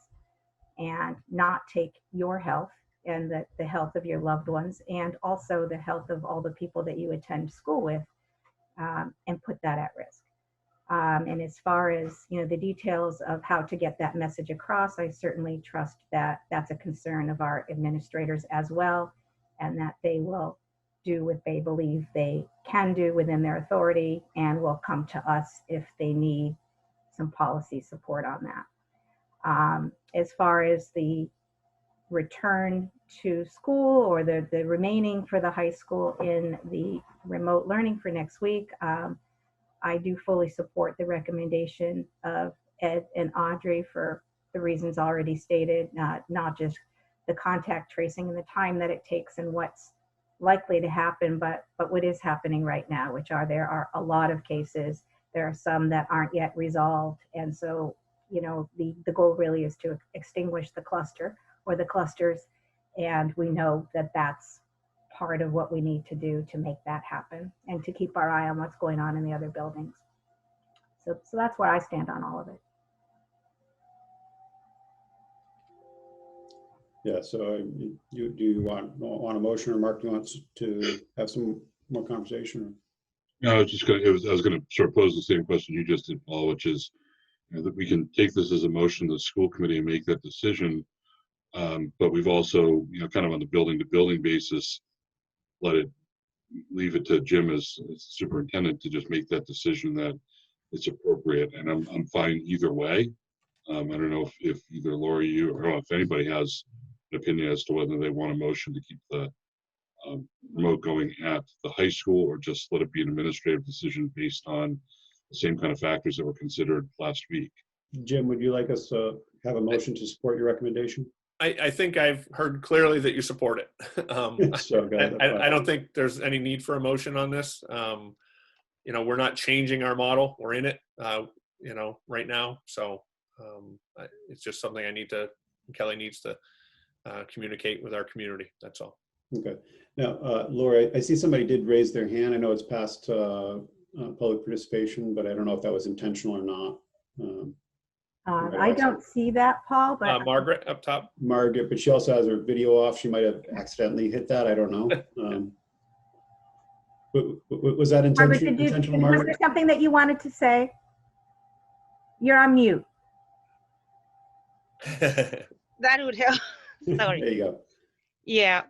and not take your health and the health of your loved ones, and also the health of all the people that you attend school with, and put that at risk. And as far as, you know, the details of how to get that message across, I certainly trust that that's a concern of our administrators as well, and that they will do what they believe they can do within their authority, and will come to us if they need some policy support on that. As far as the return to school, or the remaining for the high school in the remote learning for next week, I do fully support the recommendation of Ed and Audrey for the reasons already stated, not just the contact tracing and the time that it takes and what's likely to happen, but what is happening right now, which there are a lot of cases. There are some that aren't yet resolved. And so, you know, the goal really is to extinguish the cluster or the clusters. And we know that that's part of what we need to do to make that happen, and to keep our eye on what's going on in the other buildings. So that's where I stand on all of it. Yeah, so do you want a motion, or Mark, do you want to have some more conversation? No, I was gonna sort of pose the same question you just did, Paul, which is, you know, that we can take this as a motion to the school committee and make that decision. But we've also, you know, kind of on the building to building basis, leave it to Jim as superintendent to just make that decision that it's appropriate. And I'm fine either way. I don't know if either Lori, you, or if anybody has an opinion as to whether they want a motion to keep the remote going at the high school, or just let it be an administrative decision based on the same kind of factors that were considered last week. Jim, would you like us to have a motion to support your recommendation? I think I've heard clearly that you support it. So, I don't think there's any need for a motion on this. You know, we're not changing our model. We're in it, you know, right now. So it's just something Kelly needs to communicate with our community. That's all. Okay. Now, Laura, I see somebody did raise their hand. I know it's past public participation, but I don't know if that was intentional or not. I don't see that, Paul, but Margaret up top. Margaret, but she also has her video off. She might have accidentally hit that. I don't know. Was that intentional, Margaret? Was there something that you wanted to say? You're on mute. That would help. Sorry. There you go. Yeah.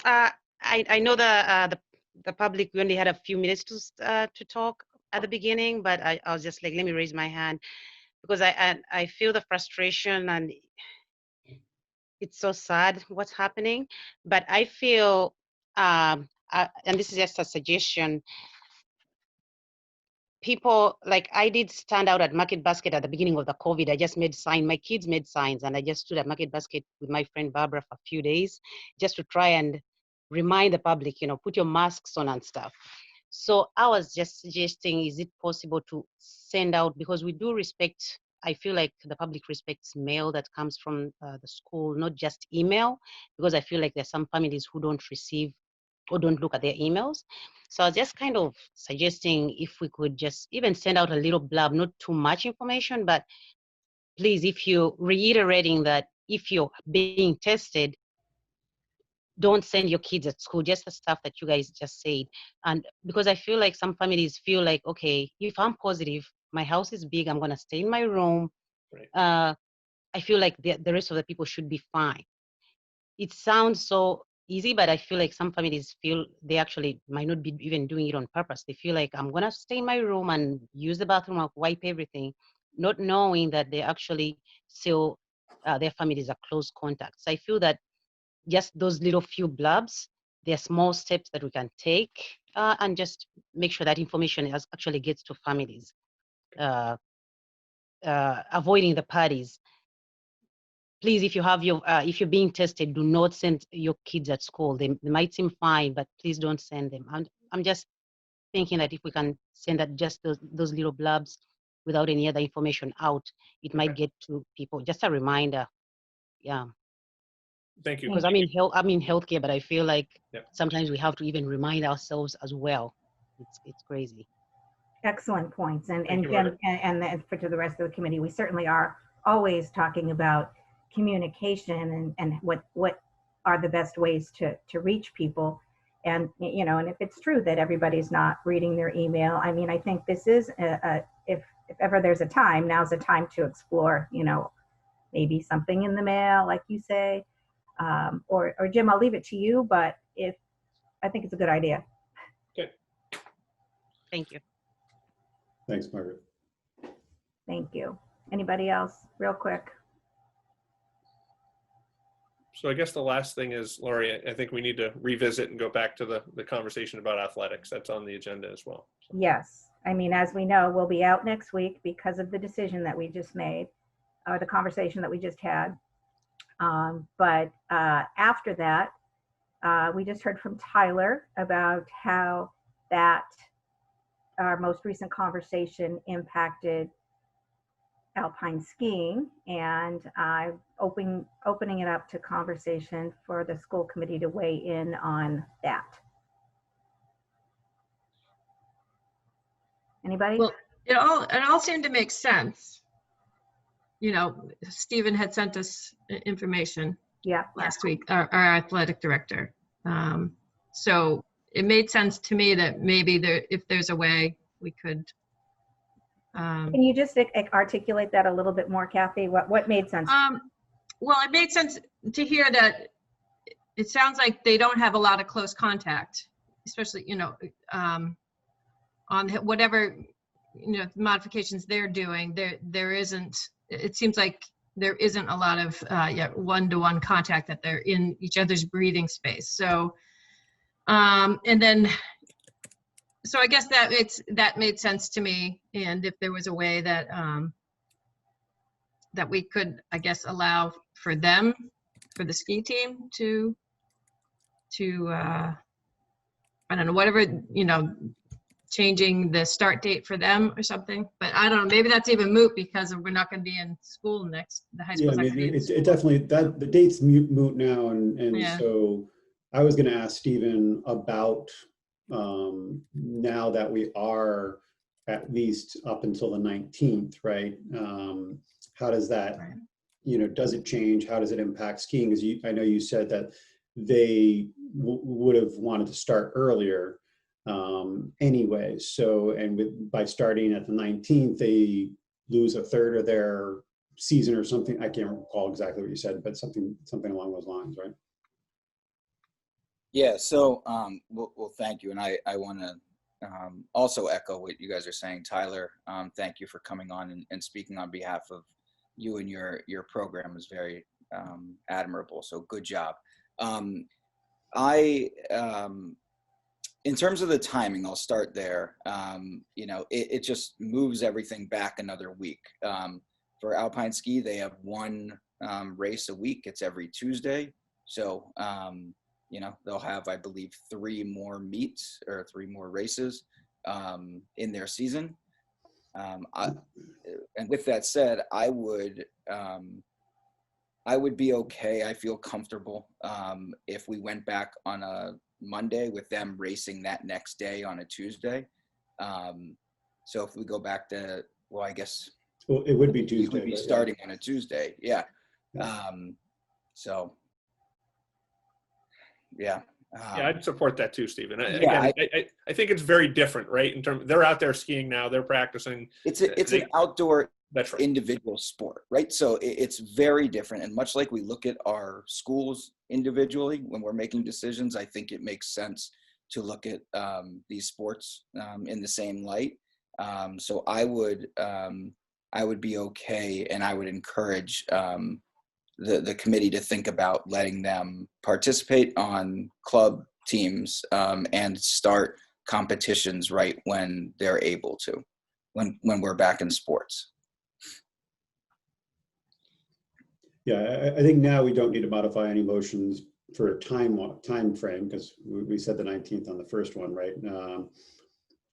I know the public, we only had a few minutes to talk at the beginning, but I was just like, let me raise my hand, because I feel the frustration, and it's so sad what's happening. But I feel, and this is just a suggestion, people, like I did stand out at Market Basket at the beginning of the COVID. I just made signs, my kids made signs, and I just stood at Market Basket with my friend Barbara for a few days just to try and remind the public, you know, put your masks on and stuff. So I was just suggesting, is it possible to send out, because we do respect I feel like the public respects mail that comes from the school, not just email, because I feel like there's some families who don't receive or don't look at their emails. So I was just kind of suggesting if we could just even send out a little blurb, not too much information, but please, if you're reiterating that if you're being tested, don't send your kids at school, just the stuff that you guys just said. And because I feel like some families feel like, okay, if I'm positive, my house is big, I'm gonna stay in my room. Right. I feel like the rest of the people should be fine. It sounds so easy, but I feel like some families feel they actually might not be even doing it on purpose. They feel like I'm gonna stay in my room and use the bathroom, I'll wipe everything, not knowing that they actually still, their families are close contacts. I feel that just those little few blurbs, they're small steps that we can take and just make sure that information actually gets to families, avoiding the parties. Please, if you have if you're being tested, do not send your kids at school. They might seem fine, but please don't send them. I'm just thinking that if we can send that just those little blurbs without any other information out, it might get to people. Just a reminder. Yeah. Thank you. Because I'm in healthcare, but I feel like Yep. sometimes we have to even remind ourselves as well. It's crazy. Excellent points. And Thank you, Jim, Margaret. and for to the rest of the committee, we certainly are always talking about communication and what are the best ways to reach people. And, you know, and if it's true that everybody's not reading their email, I mean, I think this is if ever there's a time, now's the time to explore, you know, maybe something in the mail, like you say, or Jim, I'll leave it to you, but I think it's a good idea. Okay. Thank you. Thanks, Margaret. Thank you. Anybody else, real quick? So I guess the last thing is, Laurie, I think we need to revisit and go back to the conversation about athletics. That's on the agenda as well. Yes. I mean, as we know, we'll be out next week because of the decision that we just made, or the conversation that we just had. But after that, we just heard from Tyler about how that our most recent conversation impacted alpine skiing, and I'm opening it up to conversation for the school committee to weigh in on that. Anybody? Well, it all seemed to make sense. You know, Stephen had sent us information Yeah. last week, our athletic director. So it made sense to me that maybe if there's a way we could. Can you just articulate that a little bit more, Kathy? What made sense? Well, it made sense to hear that it sounds like they don't have a lot of close contact, especially, you know, on whatever, you know, modifications they're doing. There isn't, it seems like there isn't a lot of one-to-one contact, that they're in each other's breathing space. So, and then, so I guess that made sense to me. And if there was a way that that we could, I guess, allow for them, for the ski team to I don't know, whatever, you know, changing the start date for them or something. But I don't know, maybe that's even moot because we're not going to be in school next, the high Yeah, school's I not mean, going to be in school. it definitely, the date's moot now, and Yeah. so I was going to ask Stephen about now that we are at least up until the 19th, right? How does that, you know, does it change? How does it impact skiing? Because I know you said that they would have wanted to start earlier anyway. So, and by starting at the 19th, they lose a third of their season or something. I can't recall exactly what you said, but something along those lines, right? Yeah, so well, thank you. And I want to also echo what you guys are saying. Tyler, thank you for coming on and speaking on behalf of you, and your program is very admirable. So good job. In terms of the timing, I'll start there. You know, it just moves everything back another week. For Alpine Ski, they have one race a week. It's every Tuesday. So, you know, they'll have, I believe, 3 more meets or 3 more races in their season. And with that said, I would be okay. I feel comfortable if we went back on a Monday with them racing that next day on a Tuesday. So if we go back to, well, I guess Well, it would be it Tuesday. would be but starting on a Tuesday. Yeah. Yeah. So yeah. Yeah, I'd support that too, Stephen. Yeah, Again, I think it's very different, right? In terms, they're out there skiing now, they're practicing. It's an outdoor That's right. individual sport, right? So it's very different. And much like we look at our schools individually when we're making decisions, I think it makes sense to look at these sports in the same light. So I would be okay, and I would encourage the committee to think about letting them participate on club teams and start competitions right when they're able to, when we're back in sports. Yeah, I think now we don't need to modify any motions for a time frame, because we said the 19th on the first one, right? You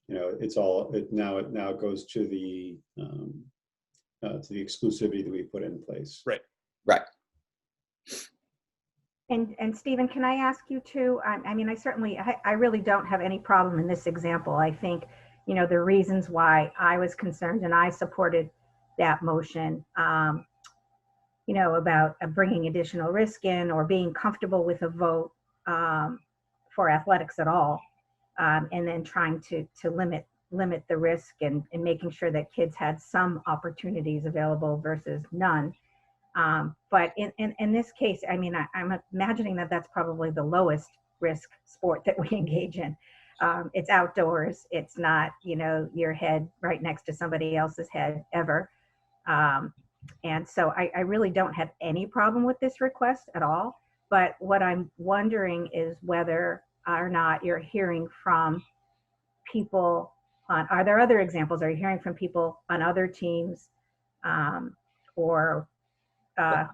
know, it now goes to the exclusivity that we put in place. Right. Right. And Stephen, can I ask you too? I mean, I really don't have any problem in this example. I think, you know, the reasons why I was concerned and I supported that motion, you know, about bringing additional risk in or being comfortable with a vote for athletics at all, and then trying to limit the risk and making sure that kids had some opportunities available versus none. But in this case, I mean, I'm imagining that that's probably the lowest risk sport that we engage in. It's outdoors. It's not, you know, your head right next to somebody else's head ever. And so I really don't have any problem with this request at all. But what I'm wondering is whether or not you're hearing from people are there other examples? Are you hearing from people on other teams or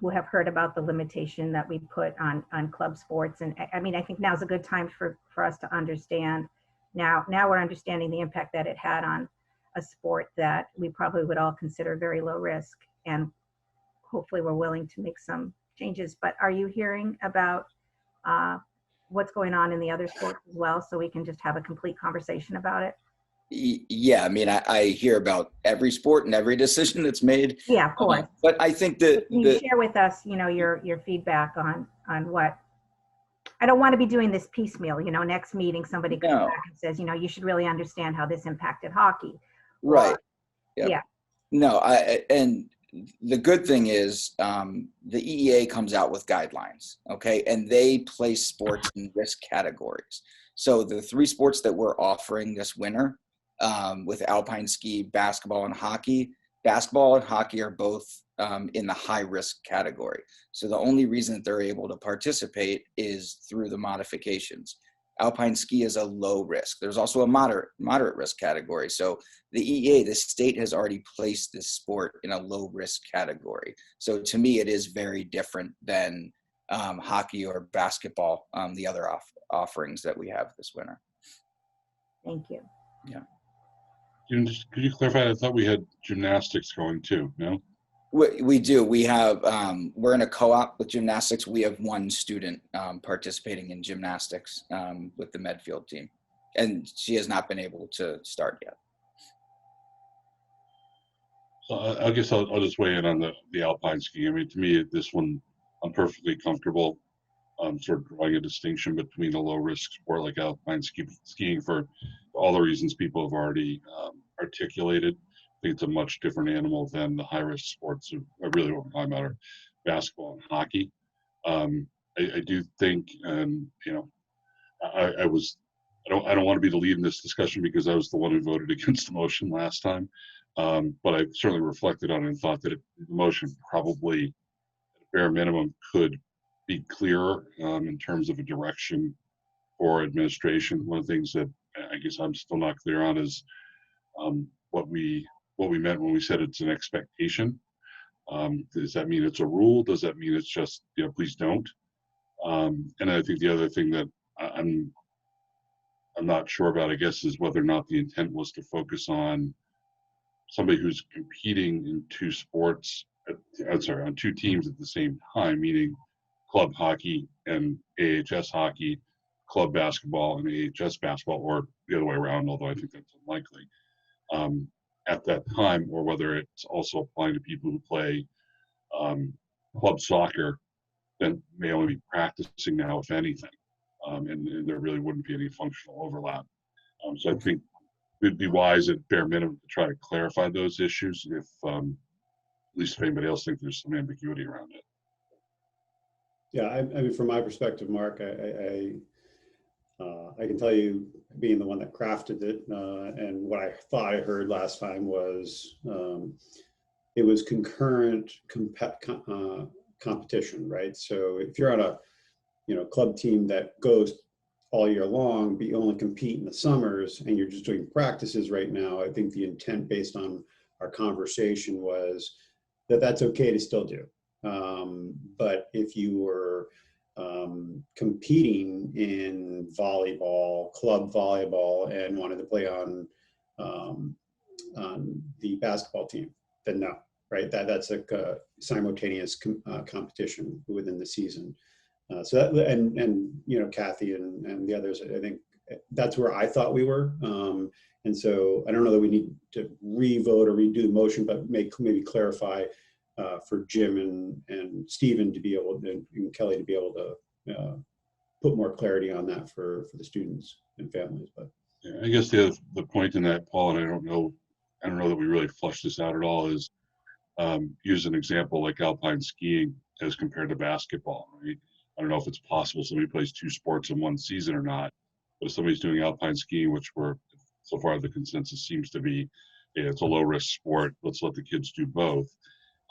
who have heard about the limitation that we put on club sports? And I mean, I think now's a good time for us to understand. Now we're understanding the impact that it had on a sport that we probably would all consider very low risk, and hopefully we're willing to make some changes. But are you hearing about what's going on in the other sports as well, so we can just have a complete conversation about it? Yeah, I mean, I hear about every sport and every decision that's made. Yeah, of course. But I think that Can you share with us, you know, your feedback on what? I don't want to be doing this piecemeal. You know, next meeting somebody comes back and says, you know, you should really understand how this impacted hockey. Right. Yep. Yeah. No, and the good thing is the EEA comes out with guidelines, okay, and they place sports in risk categories. So the 3 sports that we're offering this winter with alpine ski, basketball, and hockey. Basketball and hockey are both in the high risk category. So the only reason that they're able to participate is through the modifications. Alpine ski is a low risk. There's also a moderate risk category. So the EEA, the state has already placed this sport in a low risk category. So to me, it is very different than hockey or basketball, the other offerings that we have this winter. Thank you. Yeah. Could you clarify? I thought we had gymnastics going too, no? We do. We have, we're in a co-op with gymnastics. We have 1 student participating in gymnastics with the Medfield team, and she has not been able to start yet. So I guess I'll just weigh in on the alpine skiing. I mean, to me, this one, I'm perfectly comfortable sort of drawing a distinction between a low-risk sport like alpine skiing for all the reasons people have already articulated. I think it's a much different animal than the high-risk sports. I really want to talk about basketball and hockey. I do think, you know, I don't want to be the lead in this discussion because I was the one who voted against the motion last time. But I certainly reflected on it and thought that the motion probably, at a bare minimum, could be clearer in terms of a direction for administration. One of the things that I guess I'm still not clear on is what we meant when we said it's an expectation. Does that mean it's a rule? Does that mean it's just, you know, please don't? And I think the other thing that I'm not sure about, I guess, is whether or not the intent was to focus on somebody who's competing in two sports, on two teams at the same time, meaning club hockey and AHS hockey, club basketball and AHS basketball, or the other way around, although I think that's unlikely, at that time, or whether it's also applying to people who play club soccer that may only be practicing now, if anything, and there really wouldn't be any functional overlap. So I think it'd be wise at bare minimum to try to clarify those issues, if at least if anybody else thinks there's some ambiguity around it. Yeah, I mean, from my perspective, Mark, I can tell you, being the one that crafted it, and what I thought I heard last time was it was concurrent competition, right? So if you're on a club team that goes all year long, but you only compete in the summers, and you're just doing practices right now, I think the intent based on our conversation was that that's okay to still do. But if you were competing in volleyball, club volleyball, and wanted to play on the basketball team, then no, right? That's like a simultaneous competition within the season. So that, and Kathy and the others, I think that's where I thought we were. And so I don't know that we need to re-vote or redo the motion, but maybe clarify for Jim and Stephen to be able to, and Kelly to be able to put more clarity on that for the students and families. But yeah, I guess the point in that, Paul, and I don't know that we really flushed this out at all, is use an example like alpine skiing as compared to basketball, right? I don't know if it's possible somebody plays two sports in one season or not, but if somebody's doing alpine skiing, which so far the consensus seems to be, it's a low risk sport, let's let the kids do both.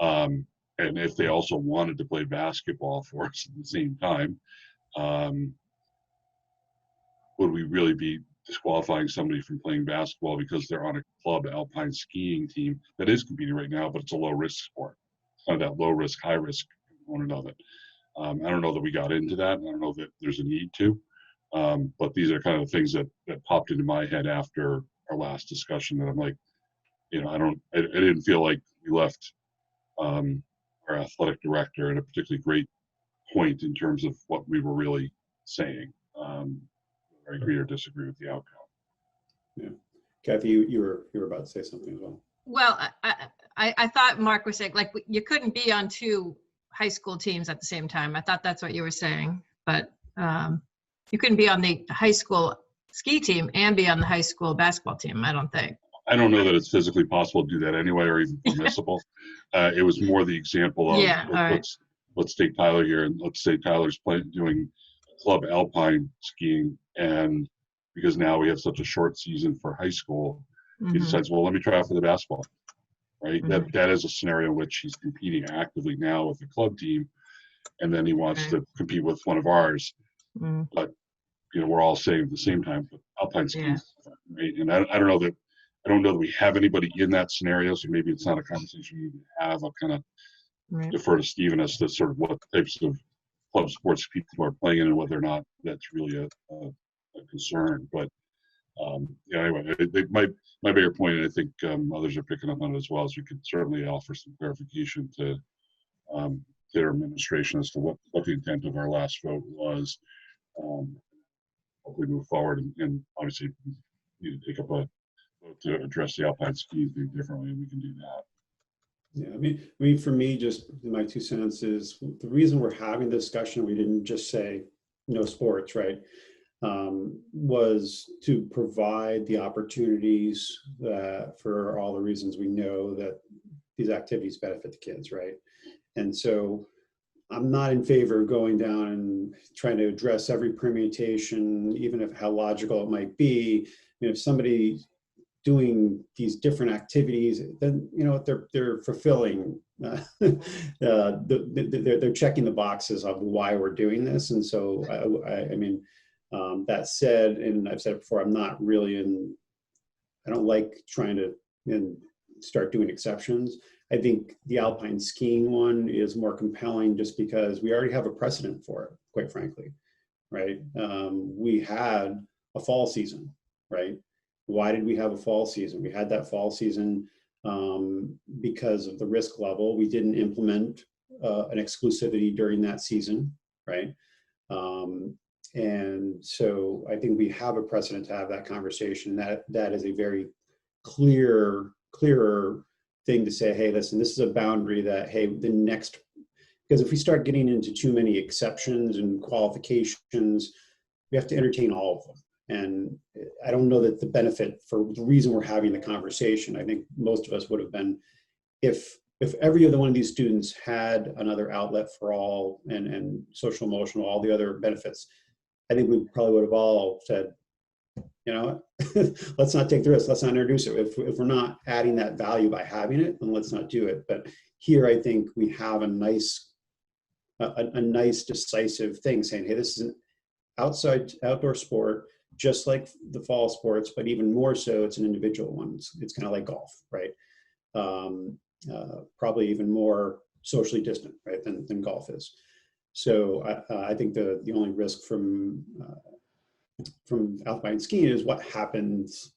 And if they also wanted to play basketball for us at the same time, would we really be disqualifying somebody from playing basketball because they're on a club alpine skiing team that is competing right now, but it's a low risk sport? Kind of that low risk, high risk component of it. I don't know that we got into that. I don't know that there's a need to, but these are kind of the things that popped into my head after our last discussion, that I'm like, I didn't feel like we left our athletic director at a particularly great point in terms of what we were really saying. I agree or disagree with the outcome. Yeah, Kathy, you were about to say something as well. Well, I thought Mark was saying, like, you couldn't be on two high school teams at the same time. I thought that's what you were saying, but you couldn't be on the high school ski team and be on the high school basketball team, I don't think. I don't know that it's physically possible to do that anyway, or even permissible. It was more the example of, let's take Tyler here, and let's say Tyler's doing club alpine skiing, and because now we have such a short season for high school, he decides, well, let me try out for the basketball, right? That is a scenario in which he's competing actively now with the club team, and then he wants to compete with one of ours. But we're all saying at the same time, but alpine skiing, right? And I don't know that we have anybody in that scenario, so maybe it's not a conversation we need to have. I'll kind of defer to Stephen as to sort of what types of club sports people are playing in and whether or not that's really a concern. But anyway, my bigger point, and I think others are picking up on it as well, is we could certainly offer some clarification to their administration as to what the intent of our last vote was. Hopefully move forward, and obviously we need to take up a vote to address the alpine skiing thing differently, and we can do that. Yeah, I mean, for me, just my 2 cents is the reason we're having the discussion, we didn't just say no sports, right? Was to provide the opportunities for all the reasons we know that these activities benefit the kids, right? And so I'm not in favor of going down and trying to address every permutation, even if how logical it might be. If somebody doing these different activities, then they're fulfilling. They're checking the boxes of why we're doing this. And so, I mean, that said, and I've said it before, I'm not really I don't like trying to start doing exceptions. I think the alpine skiing one is more compelling just because we already have a precedent for it, quite frankly, right? We had a fall season, right? Why did we have a fall season? We had that fall season because of the risk level. We didn't implement an exclusivity during that season, right? And so I think we have a precedent to have that conversation. That is a very clearer thing to say, hey, listen, this is a boundary that, hey, the next, because if we start getting into too many exceptions and qualifications, we have to entertain all of them. And I don't know that the benefit, for the reason we're having the conversation, I think most of us would have been, if every other one of these students had another outlet for all and social emotional, all the other benefits, I think we probably would have all said, you know, let's not take the risk, let's not introduce it. If we're not adding that value by having it, then let's not do it. But here, I think we have a nice decisive thing saying, hey, this is an outdoor sport, just like the fall sports, but even more so, it's an individual one. It's kind of like golf, right? Probably even more socially distant, right, than golf is. So I think the only risk from alpine skiing is what happens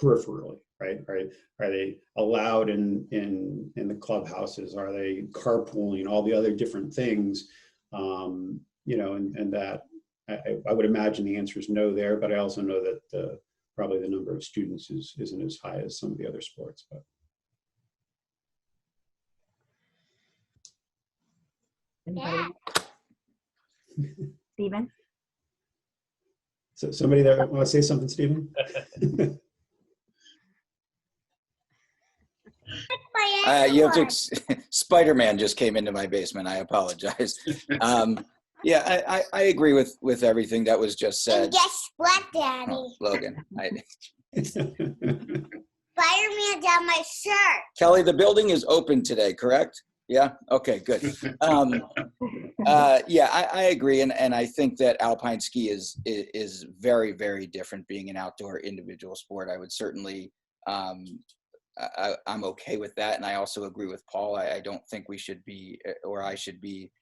peripherally, right? Are they allowed in the clubhouses? Are they carpooling? All the other different things, you know, and that I would imagine the answer is no there, but I also know that probably the number of students isn't as high as some of the other sports. But anybody? Stephen? So somebody there want to say something, Stephen? You have to. Spider-Man just came into my basement. I apologize. Yeah, I agree with everything that was just said. And guess what, Daddy? Oh, Logan. Spider-Man's on my shirt. Kelly, the building is open today, correct? Yeah. Okay. Good. Yeah, I agree, and I think that alpine ski is very, very different, being an outdoor individual sport. I would certainly. I'm okay with that, and I also agree with Paul. I don't think we should be, or I should be,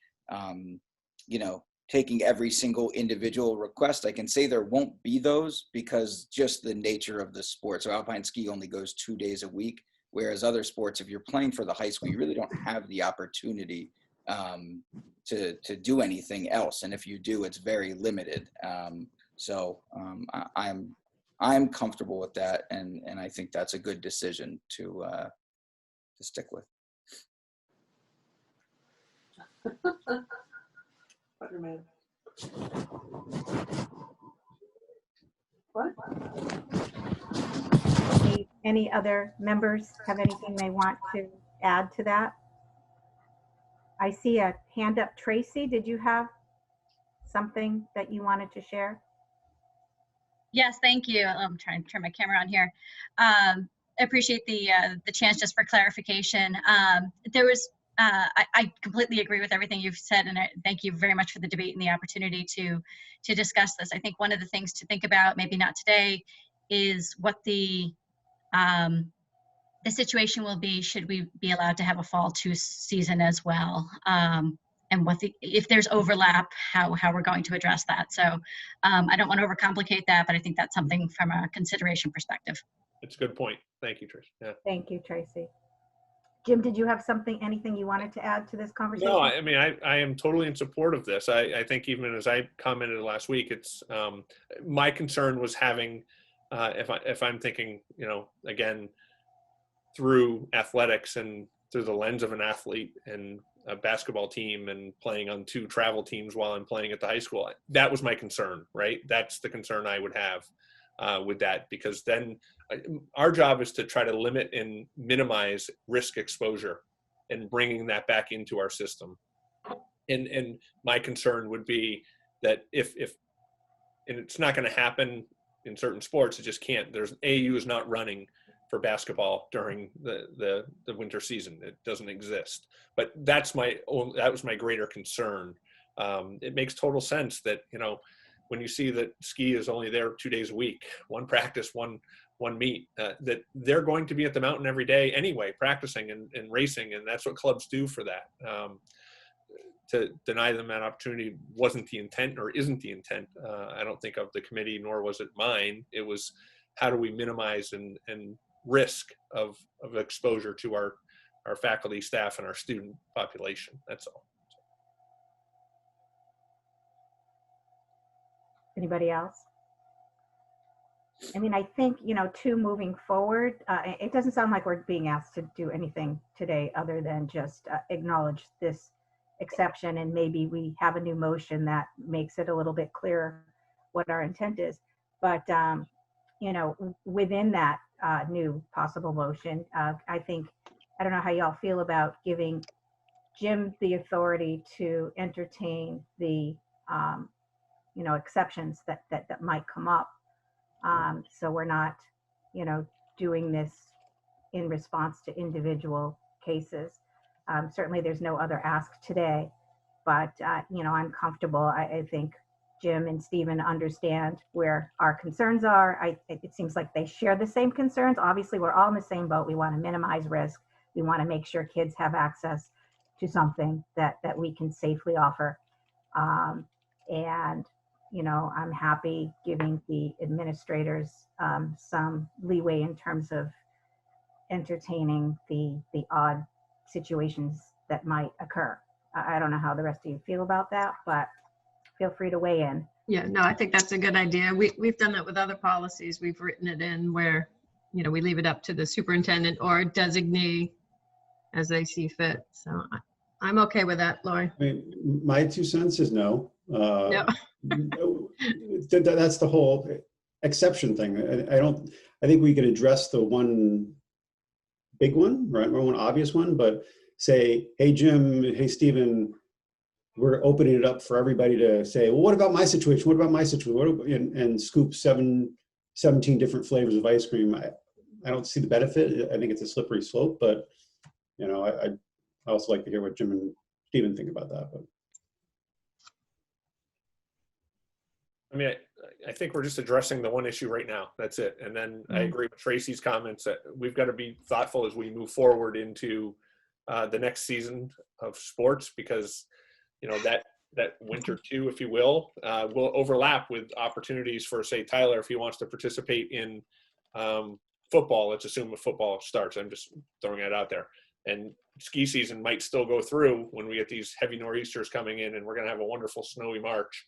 you know, taking every single individual request. I can say there won't be those because just the nature of the sport. So alpine ski only goes 2 days a week, whereas other sports, if you're playing for the high school, you really don't have the opportunity to do anything else, and if you do, it's very limited. I'm comfortable with that, and I think that's a good decision to stick with. Spider-Man. What? Any other members have anything they want to add to that? I see a hand up. Tracy, did you have something that you wanted to share? Yes, thank you. I'm trying to turn my camera on here. I appreciate the chance just for clarification. There was, I completely agree with everything you've said, and thank you very much for the debate and the opportunity to discuss this. I think one of the things to think about, maybe not today, is what the situation will be should we be allowed to have a fall 2 season as well. And what if there's overlap, how we're going to address that. So I don't want to overcomplicate that, but I think that's something from a consideration perspective. It's a good point. Thank you, Tracy. Yeah. Thank you, Tracy. Jim, did you have anything you wanted to add to this conversation? No, I mean, I am totally in support of this. I think even as I commented last week, it's my concern was having, if I'm thinking, you know, again, through athletics and through the lens of an athlete and a basketball team and playing on 2 travel teams while I'm playing at the high school. That was my concern, right? That's the concern I would have with that, because then our job is to try to limit and minimize risk exposure and bringing that back into our system. And my concern would be that if and it's not going to happen in certain sports, it just can't. AAU is not running for basketball during the winter season. It doesn't exist. But that was my greater concern. It makes total sense that, you know, when you see that ski is only there 2 days a week, 1 practice, one meet, that they're going to be at the mountain every day anyway, practicing and racing, and that's what clubs do for that. To deny them that opportunity wasn't the intent, or isn't the intent, I don't think, of the committee, nor was it mine. It was, how do we minimize and risk of exposure to our faculty, staff, and our student population. That's all. Anybody else? I mean, I think, too, moving forward, it doesn't sound like we're being asked to do anything today other than just acknowledge this exception, and maybe we have a new motion that makes it a little bit clearer what our intent is. But, within that new possible motion, I think, I don't know how y'all feel about giving Jim the authority to entertain the, exceptions that might come up. So we're not, doing this in response to individual cases. Certainly there's no other ask today, but, I'm comfortable. I think Jim and Stephen understand where our concerns are. It seems like they share the same concerns. Obviously, we're all in the same boat. We want to minimize risk. We want to make sure kids have access to something that we can safely offer. And I'm happy giving the administrators some leeway in terms of entertaining the odd situations that might occur. I don't know how the rest of you feel about that, but feel free to weigh in. Yeah, no, I think that's a good idea. We've done that with other policies. We've written it in where, we leave it up to the superintendent or designee as they see fit. So I'm okay with that, Lori. I mean, my 2 cents is no. No. That's the whole exception thing. I think we can address the one big one, right? One obvious one, but say, hey, Jim, hey, Stephen, we're opening it up for everybody to say, well, what about my situation? What about my situation? And scoop 17 different flavors of ice cream. I don't see the benefit. I think it's a slippery slope, but I also like to hear what Jim and Stephen think about that. But I mean, I think we're just addressing the one issue right now. That's it. And then I agree with Tracy's comments that we've got to be thoughtful as we move forward into the next season of sports, because that winter two, if you will overlap with opportunities for, say, Tyler, if he wants to participate in football. Let's assume if football starts. I'm just throwing that out there. And ski season might still go through when we get these heavy nor'easters coming in, and we're going to have a wonderful snowy March.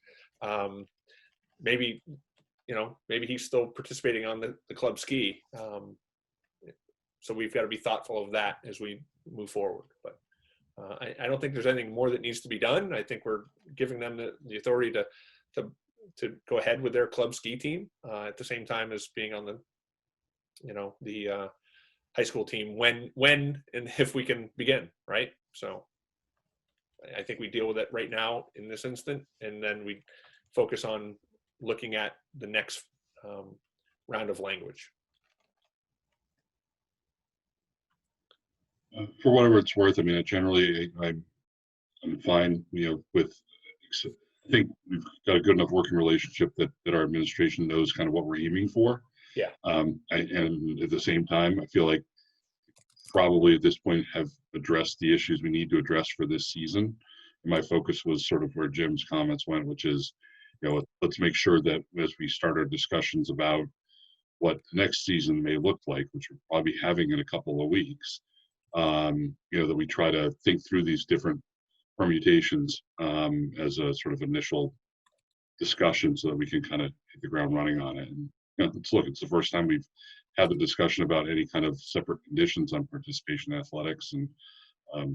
Maybe he's still participating on the club ski. So we've got to be thoughtful of that as we move forward. But I don't think there's anything more that needs to be done. I think we're giving them the authority to go ahead with their club ski team at the same time as being on the high school team when and if we can begin, right? So I think we deal with it right now in this instant, and then we focus on looking at the next round of language. For whatever it's worth, I mean, I'm fine, with, I think we've got a good enough working relationship that our administration knows kind of what we're aiming for. Yeah. And at the same time, I feel like probably at this point have addressed the issues we need to address for this season. And my focus was sort of where Jim's comments went, which is, let's make sure that as we start our discussions about what the next season may look like, which we're probably having in a couple of weeks, that we try to think through these different permutations as a sort of initial discussion so that we can kind of hit the ground running on it. And it's the first time we've had the discussion about any kind of separate conditions on participation in athletics. And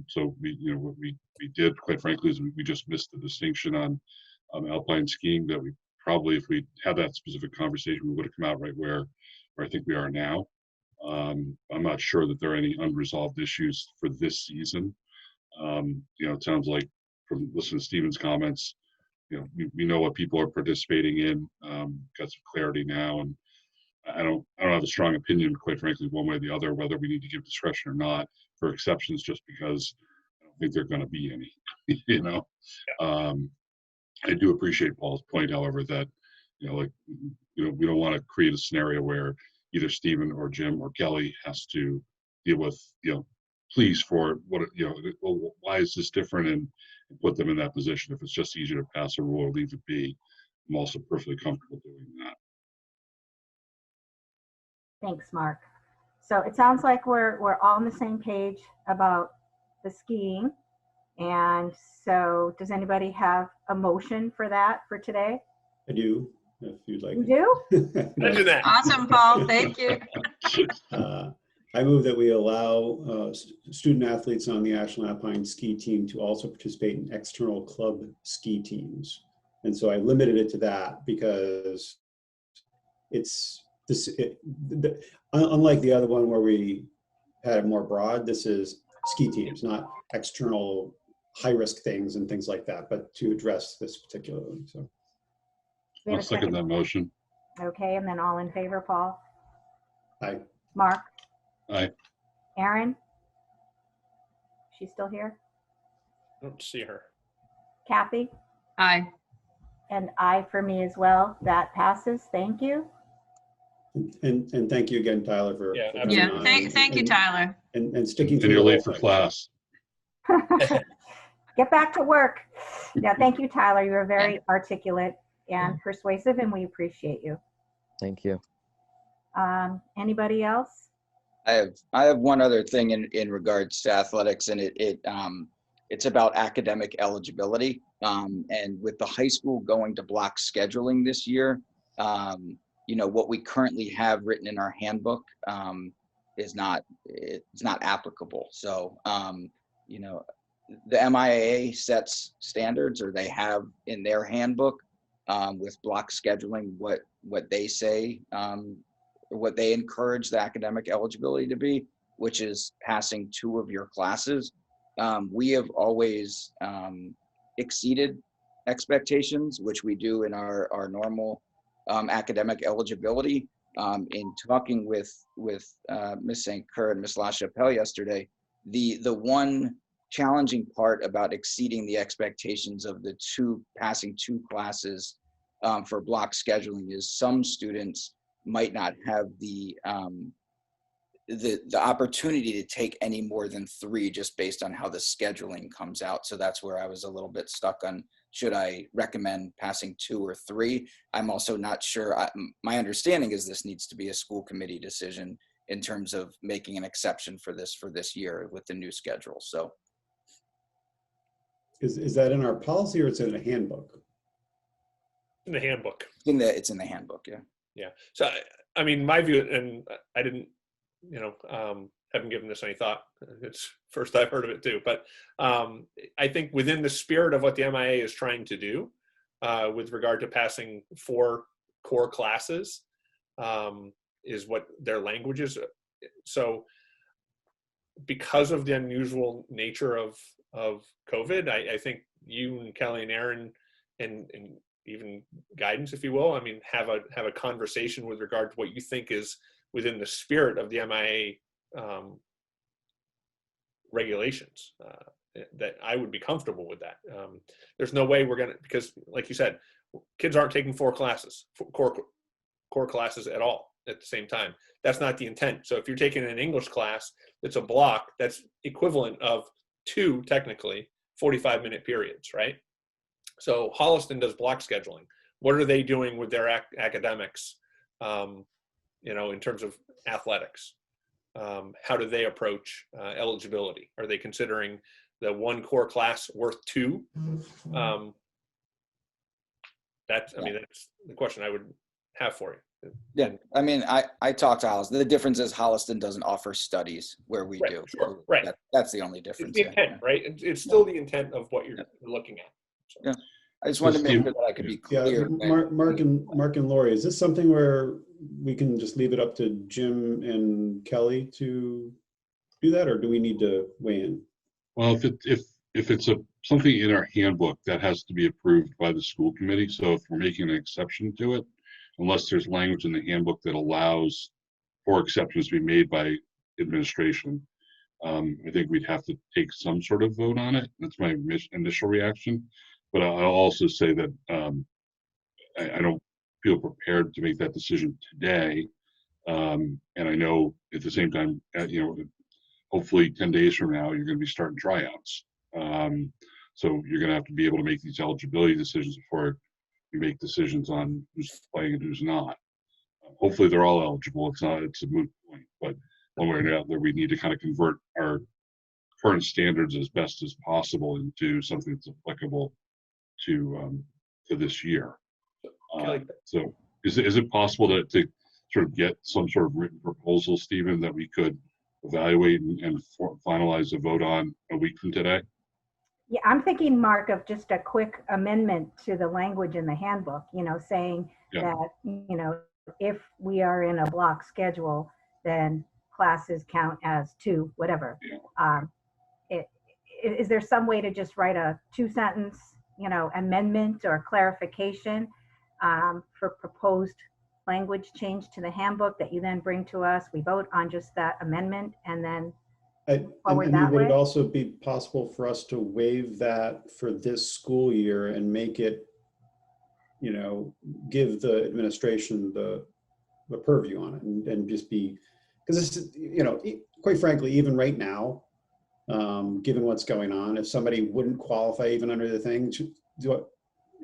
so what we did, quite frankly, is we just missed the distinction on alpine skiing that we probably, if we had that specific conversation, we would have come out right where I think we are now. I'm not sure that there are any unresolved issues for this season. It sounds like from listening to Stephen's comments, we know what people are participating in, got some clarity now, and I don't have a strong opinion, quite frankly, one way or the other, whether we need to give discretion or not for exceptions, just because I don't think there are going to be any. I do appreciate Paul's point, however, that we don't want to create a scenario where either Stephen or Jim or Kelly has to deal with pleas for what why is this different, and put them in that position. If it's just easier to pass a rule or leave it be, I'm also perfectly comfortable doing that. Thanks, Mark. So it sounds like we're all on the same page about the skiing. And so does anybody have a motion for that for today? I do, if you'd like. You do? Imagine that. Awesome, Paul. Thank you. I move that we allow student athletes on the Ashland Alpine ski team to also participate in external club ski teams. And so I limited it to that because it's this, unlike the other one where we had it more broad, this is ski teams, not external high-risk things and things like that, but to address this particularly. So We have I'll a second that motion. Okay, and then all in favor, Paul? Aye. Mark? Aye. Aaron? She's still here? I don't see her. Kathy? Aye. And I for me as well. That passes. Thank you. and thank you again, Tyler, for Yeah, for coming Yeah, on thank you, and- Tyler. and sticking And through you're the late whole for thing. class. Get back to work. Yeah, thank you, Tyler. You were very articulate and persuasive, and we appreciate you. Thank you. Anybody else? I have one other thing in regards to athletics, and it's about academic eligibility. And with the high school going to block scheduling this year, what we currently have written in our handbook it's not applicable. So the MIAA sets standards, or they have in their handbook with block scheduling what they say, what they encourage the academic eligibility to be, which is passing 2 of your classes. We have always exceeded expectations, which we do in our normal academic eligibility. In talking with Ms. St. Cyr and Ms. LaChapelle yesterday, the one challenging part about exceeding the expectations of the passing 2 classes for block scheduling is some students might not have the opportunity to take any more than 3 just based on how the scheduling comes out. So that's where I was a little bit stuck on, should I recommend passing 2 or 3? I'm also not sure. My understanding is this needs to be a school committee decision in terms of making an exception for this year with the new schedule. So Is that in our policy or is it in a handbook? In the handbook. it's in the handbook, yeah. Yeah. So, I mean, my view, and I didn't, haven't given this any thought. It's first I've heard of it too. But I think within the spirit of what the MIA is trying to do with regard to passing 4 core classes is what their language is. So because of the unusual nature of COVID, I think you and Kelly and Aaron and even guidance, if you will, I mean, have a conversation with regard to what you think is within the spirit of the MIA regulations, that I would be comfortable with that. There's no way we're because like you said, kids aren't taking 4 classes, core classes at all at the same time. That's not the intent. So if you're taking an English class that's a block, that's equivalent of 2 technically 45-minute periods, right? So Holliston does block scheduling. What are they doing with their academics, in terms of athletics? How do they approach eligibility? Are they considering the 1 core class worth 2? That's the question I would have for you. Yeah, I mean, I talked to Holliston. The difference is Holliston doesn't offer studies where we do. Sure, right. That's the only difference. It's the intent, right? It's still the intent of what you're looking at. So. Yeah. I just wanted to make sure that I could be clear. Mark and Lori, is this something where we can just leave it up to Jim and Kelly to do that, or do we need to weigh in? Well, if it's something in our handbook, that has to be approved by the school committee. So if we're making an exception to it, unless there's language in the handbook that allows for exceptions to be made by administration, I think we'd have to take some sort of vote on it. That's my initial reaction. But I'll also say that I don't feel prepared to make that decision today. And I know at the same time, hopefully 10 days from now, you're going to be starting tryouts. So you're going to have to be able to make these eligibility decisions before you make decisions on who's playing and who's not. Hopefully they're all eligible. It's a moot point, but one way or another, we need to kind of convert our current standards as best as possible into something that's applicable to this year. So is it possible to sort of get some sort of written proposal, Stephen, that we could evaluate and finalize a vote on a week from today? Yeah, I'm thinking, Mark, of just a quick amendment to the language in the handbook, saying that, if we are in a block schedule, then classes count as 2, whatever. Is there some way to just write a 2-sentence, amendment or clarification for proposed language change to the handbook that you then bring to us? We vote on just that amendment and then forward that way? Would it also be possible for us to waive that for this school year and make it, give the administration the purview on it and just be, because this is, quite frankly, even right now, given what's going on, if somebody wouldn't qualify even under the thing,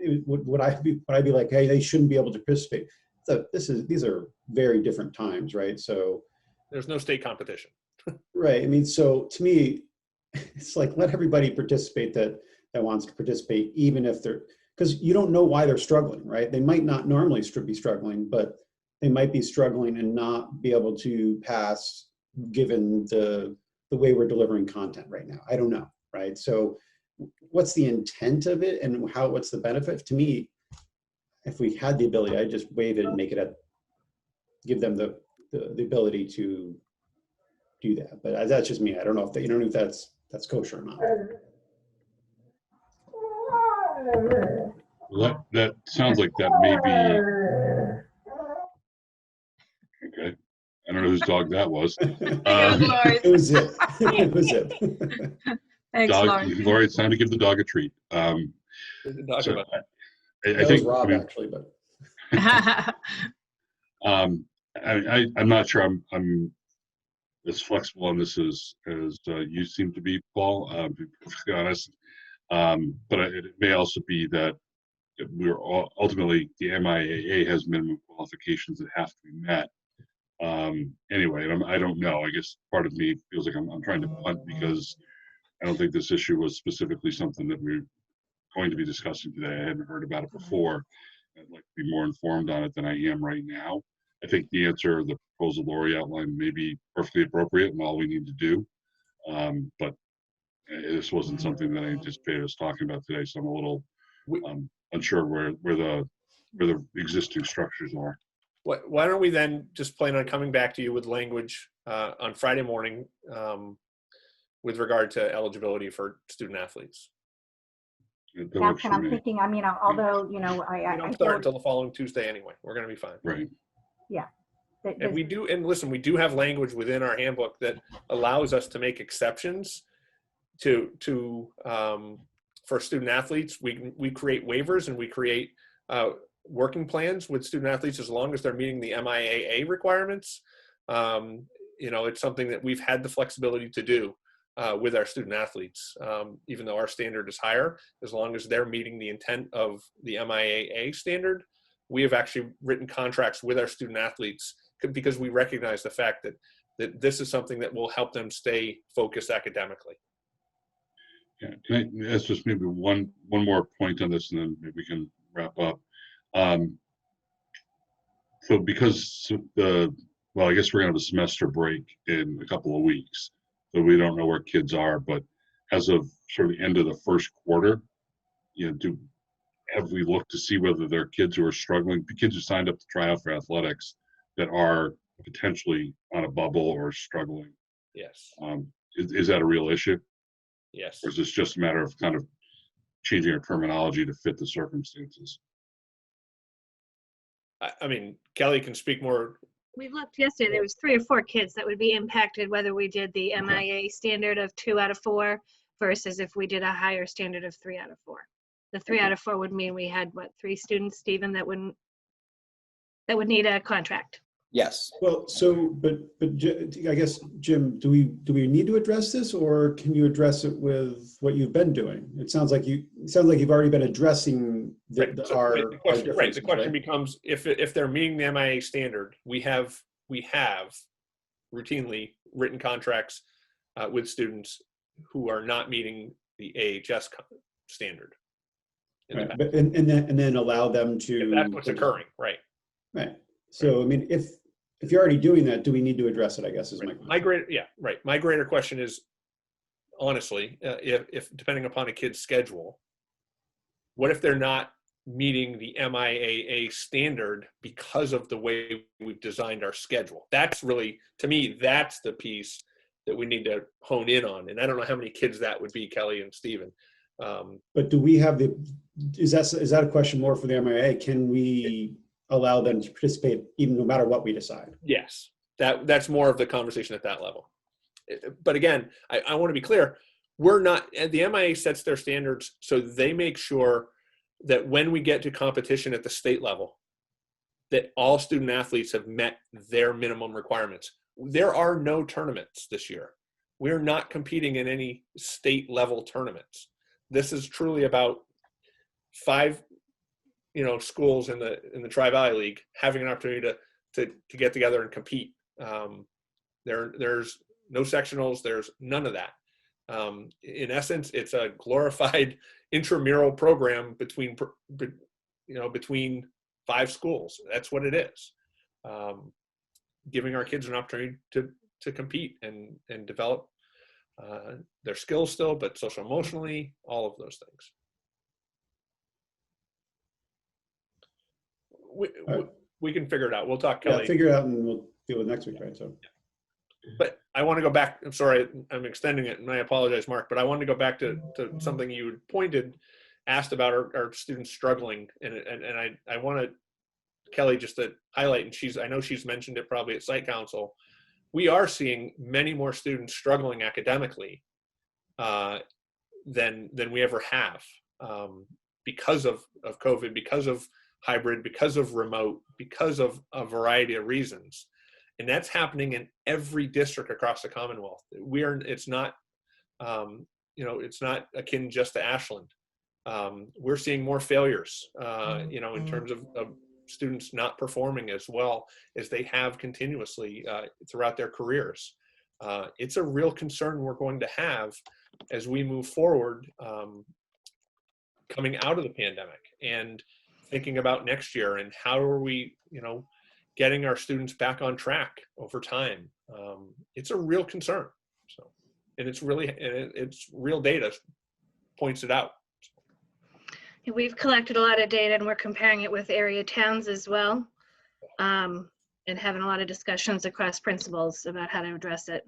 would I be like, hey, they shouldn't be able to participate? So these are very different times, right? So there's no state competition. Right. I mean, so to me, it's like, let everybody participate that wants to participate, even if they're, because you don't know why they're struggling, right? They might not normally be struggling, but they might be struggling and not be able to pass given the way we're delivering content right now. I don't know, right? So what's the intent of it and what's the benefit? To me, if we had the ability, I'd just waive it and make it give them the ability to do that. But that's just me. I don't know if that's kosher or not. Well, that sounds like that may be okay. I don't know whose dog that was. It was it. It was it. Thanks, Lori, it's time to give the dog a treat. I think Rob, actually, but I'm not sure I'm as flexible on this as you seem to be, Paul, to be perfectly honest. But it may also be that we're ultimately, the MIAA has minimum qualifications that have to be met. Anyway, I don't know. I guess part of me feels like I'm trying to punt because I don't think this issue was specifically something that we're going to be discussing today. I hadn't heard about it before. I'd like to be more informed on it than I am right now. I think the answer, the proposal Lori outlined, may be perfectly appropriate and all we need to do. But this wasn't something that I anticipated us talking about today, so I'm a little unsure where the existing structures are. Why don't we then just plan on coming back to you with language on Friday morning with regard to eligibility for student athletes? That's what I'm thinking. I mean, although, we don't start until the following Tuesday anyway. We're going to be fine. Right. Yeah. And we do have language within our handbook that allows us to make exceptions for student athletes. We create waivers and we create working plans with student athletes as long as they're meeting the MIAA requirements. It's something that we've had the flexibility to do with our student athletes, even though our standard is higher, as long as they're meeting the intent of the MIAA standard. We have actually written contracts with our student athletes because we recognize the fact that this is something that will help them stay focused academically. Yeah, can I ask just maybe one more point on this, and then maybe we can wrap up. So because I guess we're gonna have a semester break in a couple of weeks, so we don't know where kids are. But as of sort of the end of the first quarter, have we looked to see whether there are kids who are struggling, the kids who signed up to try out for athletics that are potentially on a bubble or struggling? Yes. Is that a real issue? Yes. Or is this just a matter of kind of changing our terminology to fit the circumstances? I mean, Kelly can speak more. We looked yesterday, there was 3 or 4 kids that would be impacted whether we did the MIA standard of 2 out of 4 versus if we did a higher standard of 3 out of 4. The 3 out of 4 would mean we had 3 students, Stephen, that would need a contract. Yes. Well, but I guess, Jim, do we need to address this, or can you address it with what you've been doing? It sounds like you've already been addressing the question becomes if they're meeting the MIA standard, we have routinely written contracts with students who are not meeting the AHS standard. Right. But, and then allow them to. If that's what's occurring, right. Right. So, I mean, if you're already doing that, do we need to address it, I guess, is my question. My greater question is, honestly, if depending upon a kid's schedule, what if they're not meeting the MIAA standard because of the way we've designed our schedule? That's really, to me, that's the piece that we need to hone in on. And I don't know how many kids that would be, Kelly and Stephen. But do we have is that a question more for the MIAA? Can we allow them to participate even no matter what we decide? Yes, that's more of the conversation at that level. But again, I want to be clear, we're not, the MIA sets their standards so they make sure that when we get to competition at the state level, that all student athletes have met their minimum requirements. There are no tournaments this year. We're not competing in any state level tournaments. This is truly about 5, schools in the Tri-Valley League having an opportunity to get together and compete. There's no sectionals. There's none of that. In essence, it's a glorified intramural program between 5 schools. That's what it is. Giving our kids an opportunity to compete and develop their skills still, but social emotionally, all of those things. We can figure it out. We'll talk, Kelly. Yeah, figure it out and we'll deal with next week, right? So. But I want to go back. I'm sorry, I'm extending it, and I apologize, Mark. But I wanted to go back to something you asked about our students struggling, and I wanted Kelly just to highlight, and I know she's mentioned it probably at Site Council. We are seeing many more students struggling academically than we ever have because of COVID, because of hybrid, because of remote, because of a variety of reasons. And that's happening in every district across the Commonwealth. It's not akin just to Ashland. We're seeing more failures, in terms of students not performing as well as they have continuously throughout their careers. It's a real concern we're going to have as we move forward, coming out of the pandemic and thinking about next year and how are we, getting our students back on track over time. It's a real concern. So, and it's real data points it out. We've collected a lot of data and we're comparing it with area towns as well, and having a lot of discussions across principals about how to address it.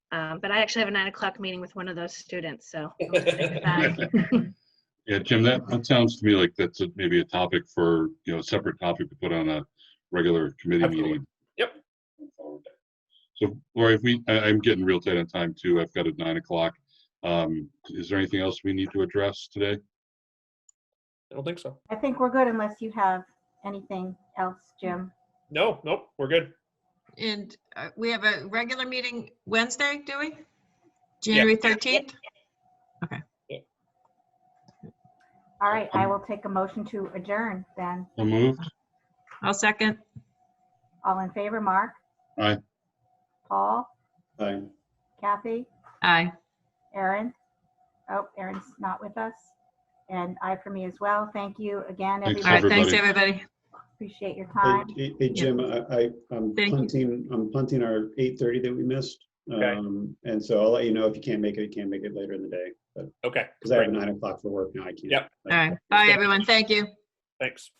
But I actually have a 9 o'clock meeting with one of those students, so I'll just leave it at that. Yeah, Jim, that sounds to me like that's maybe a topic for, a separate topic to put on a regular committee meeting. Yep. So, Lori, I'm getting real tight on time too. I've got a 9 o'clock. Is there anything else we need to address today? I don't think so. I think we're good unless you have anything else, Jim. Nope, we're good. And we have a regular meeting Wednesday, do we? January 13th? Okay. Yeah. All right, I will take a motion to adjourn then. So moved. I'll second. All in favor, Mark? Aye. Paul? Aye. Kathy? Aye. Erin? Oh, Erin's not with us. And aye for me as well. Thank you again, Thanks, everybody. All right, thanks, everybody. Appreciate your time. Hey, Jim, I'm Thank punting our 8:30 that we missed. Okay. And so I'll let you know if you can't make it, you can't make it later in the day. But Okay. because I have 9 o'clock for work now, I can't. Yep. All right. Bye, everyone. Thank you. Thanks.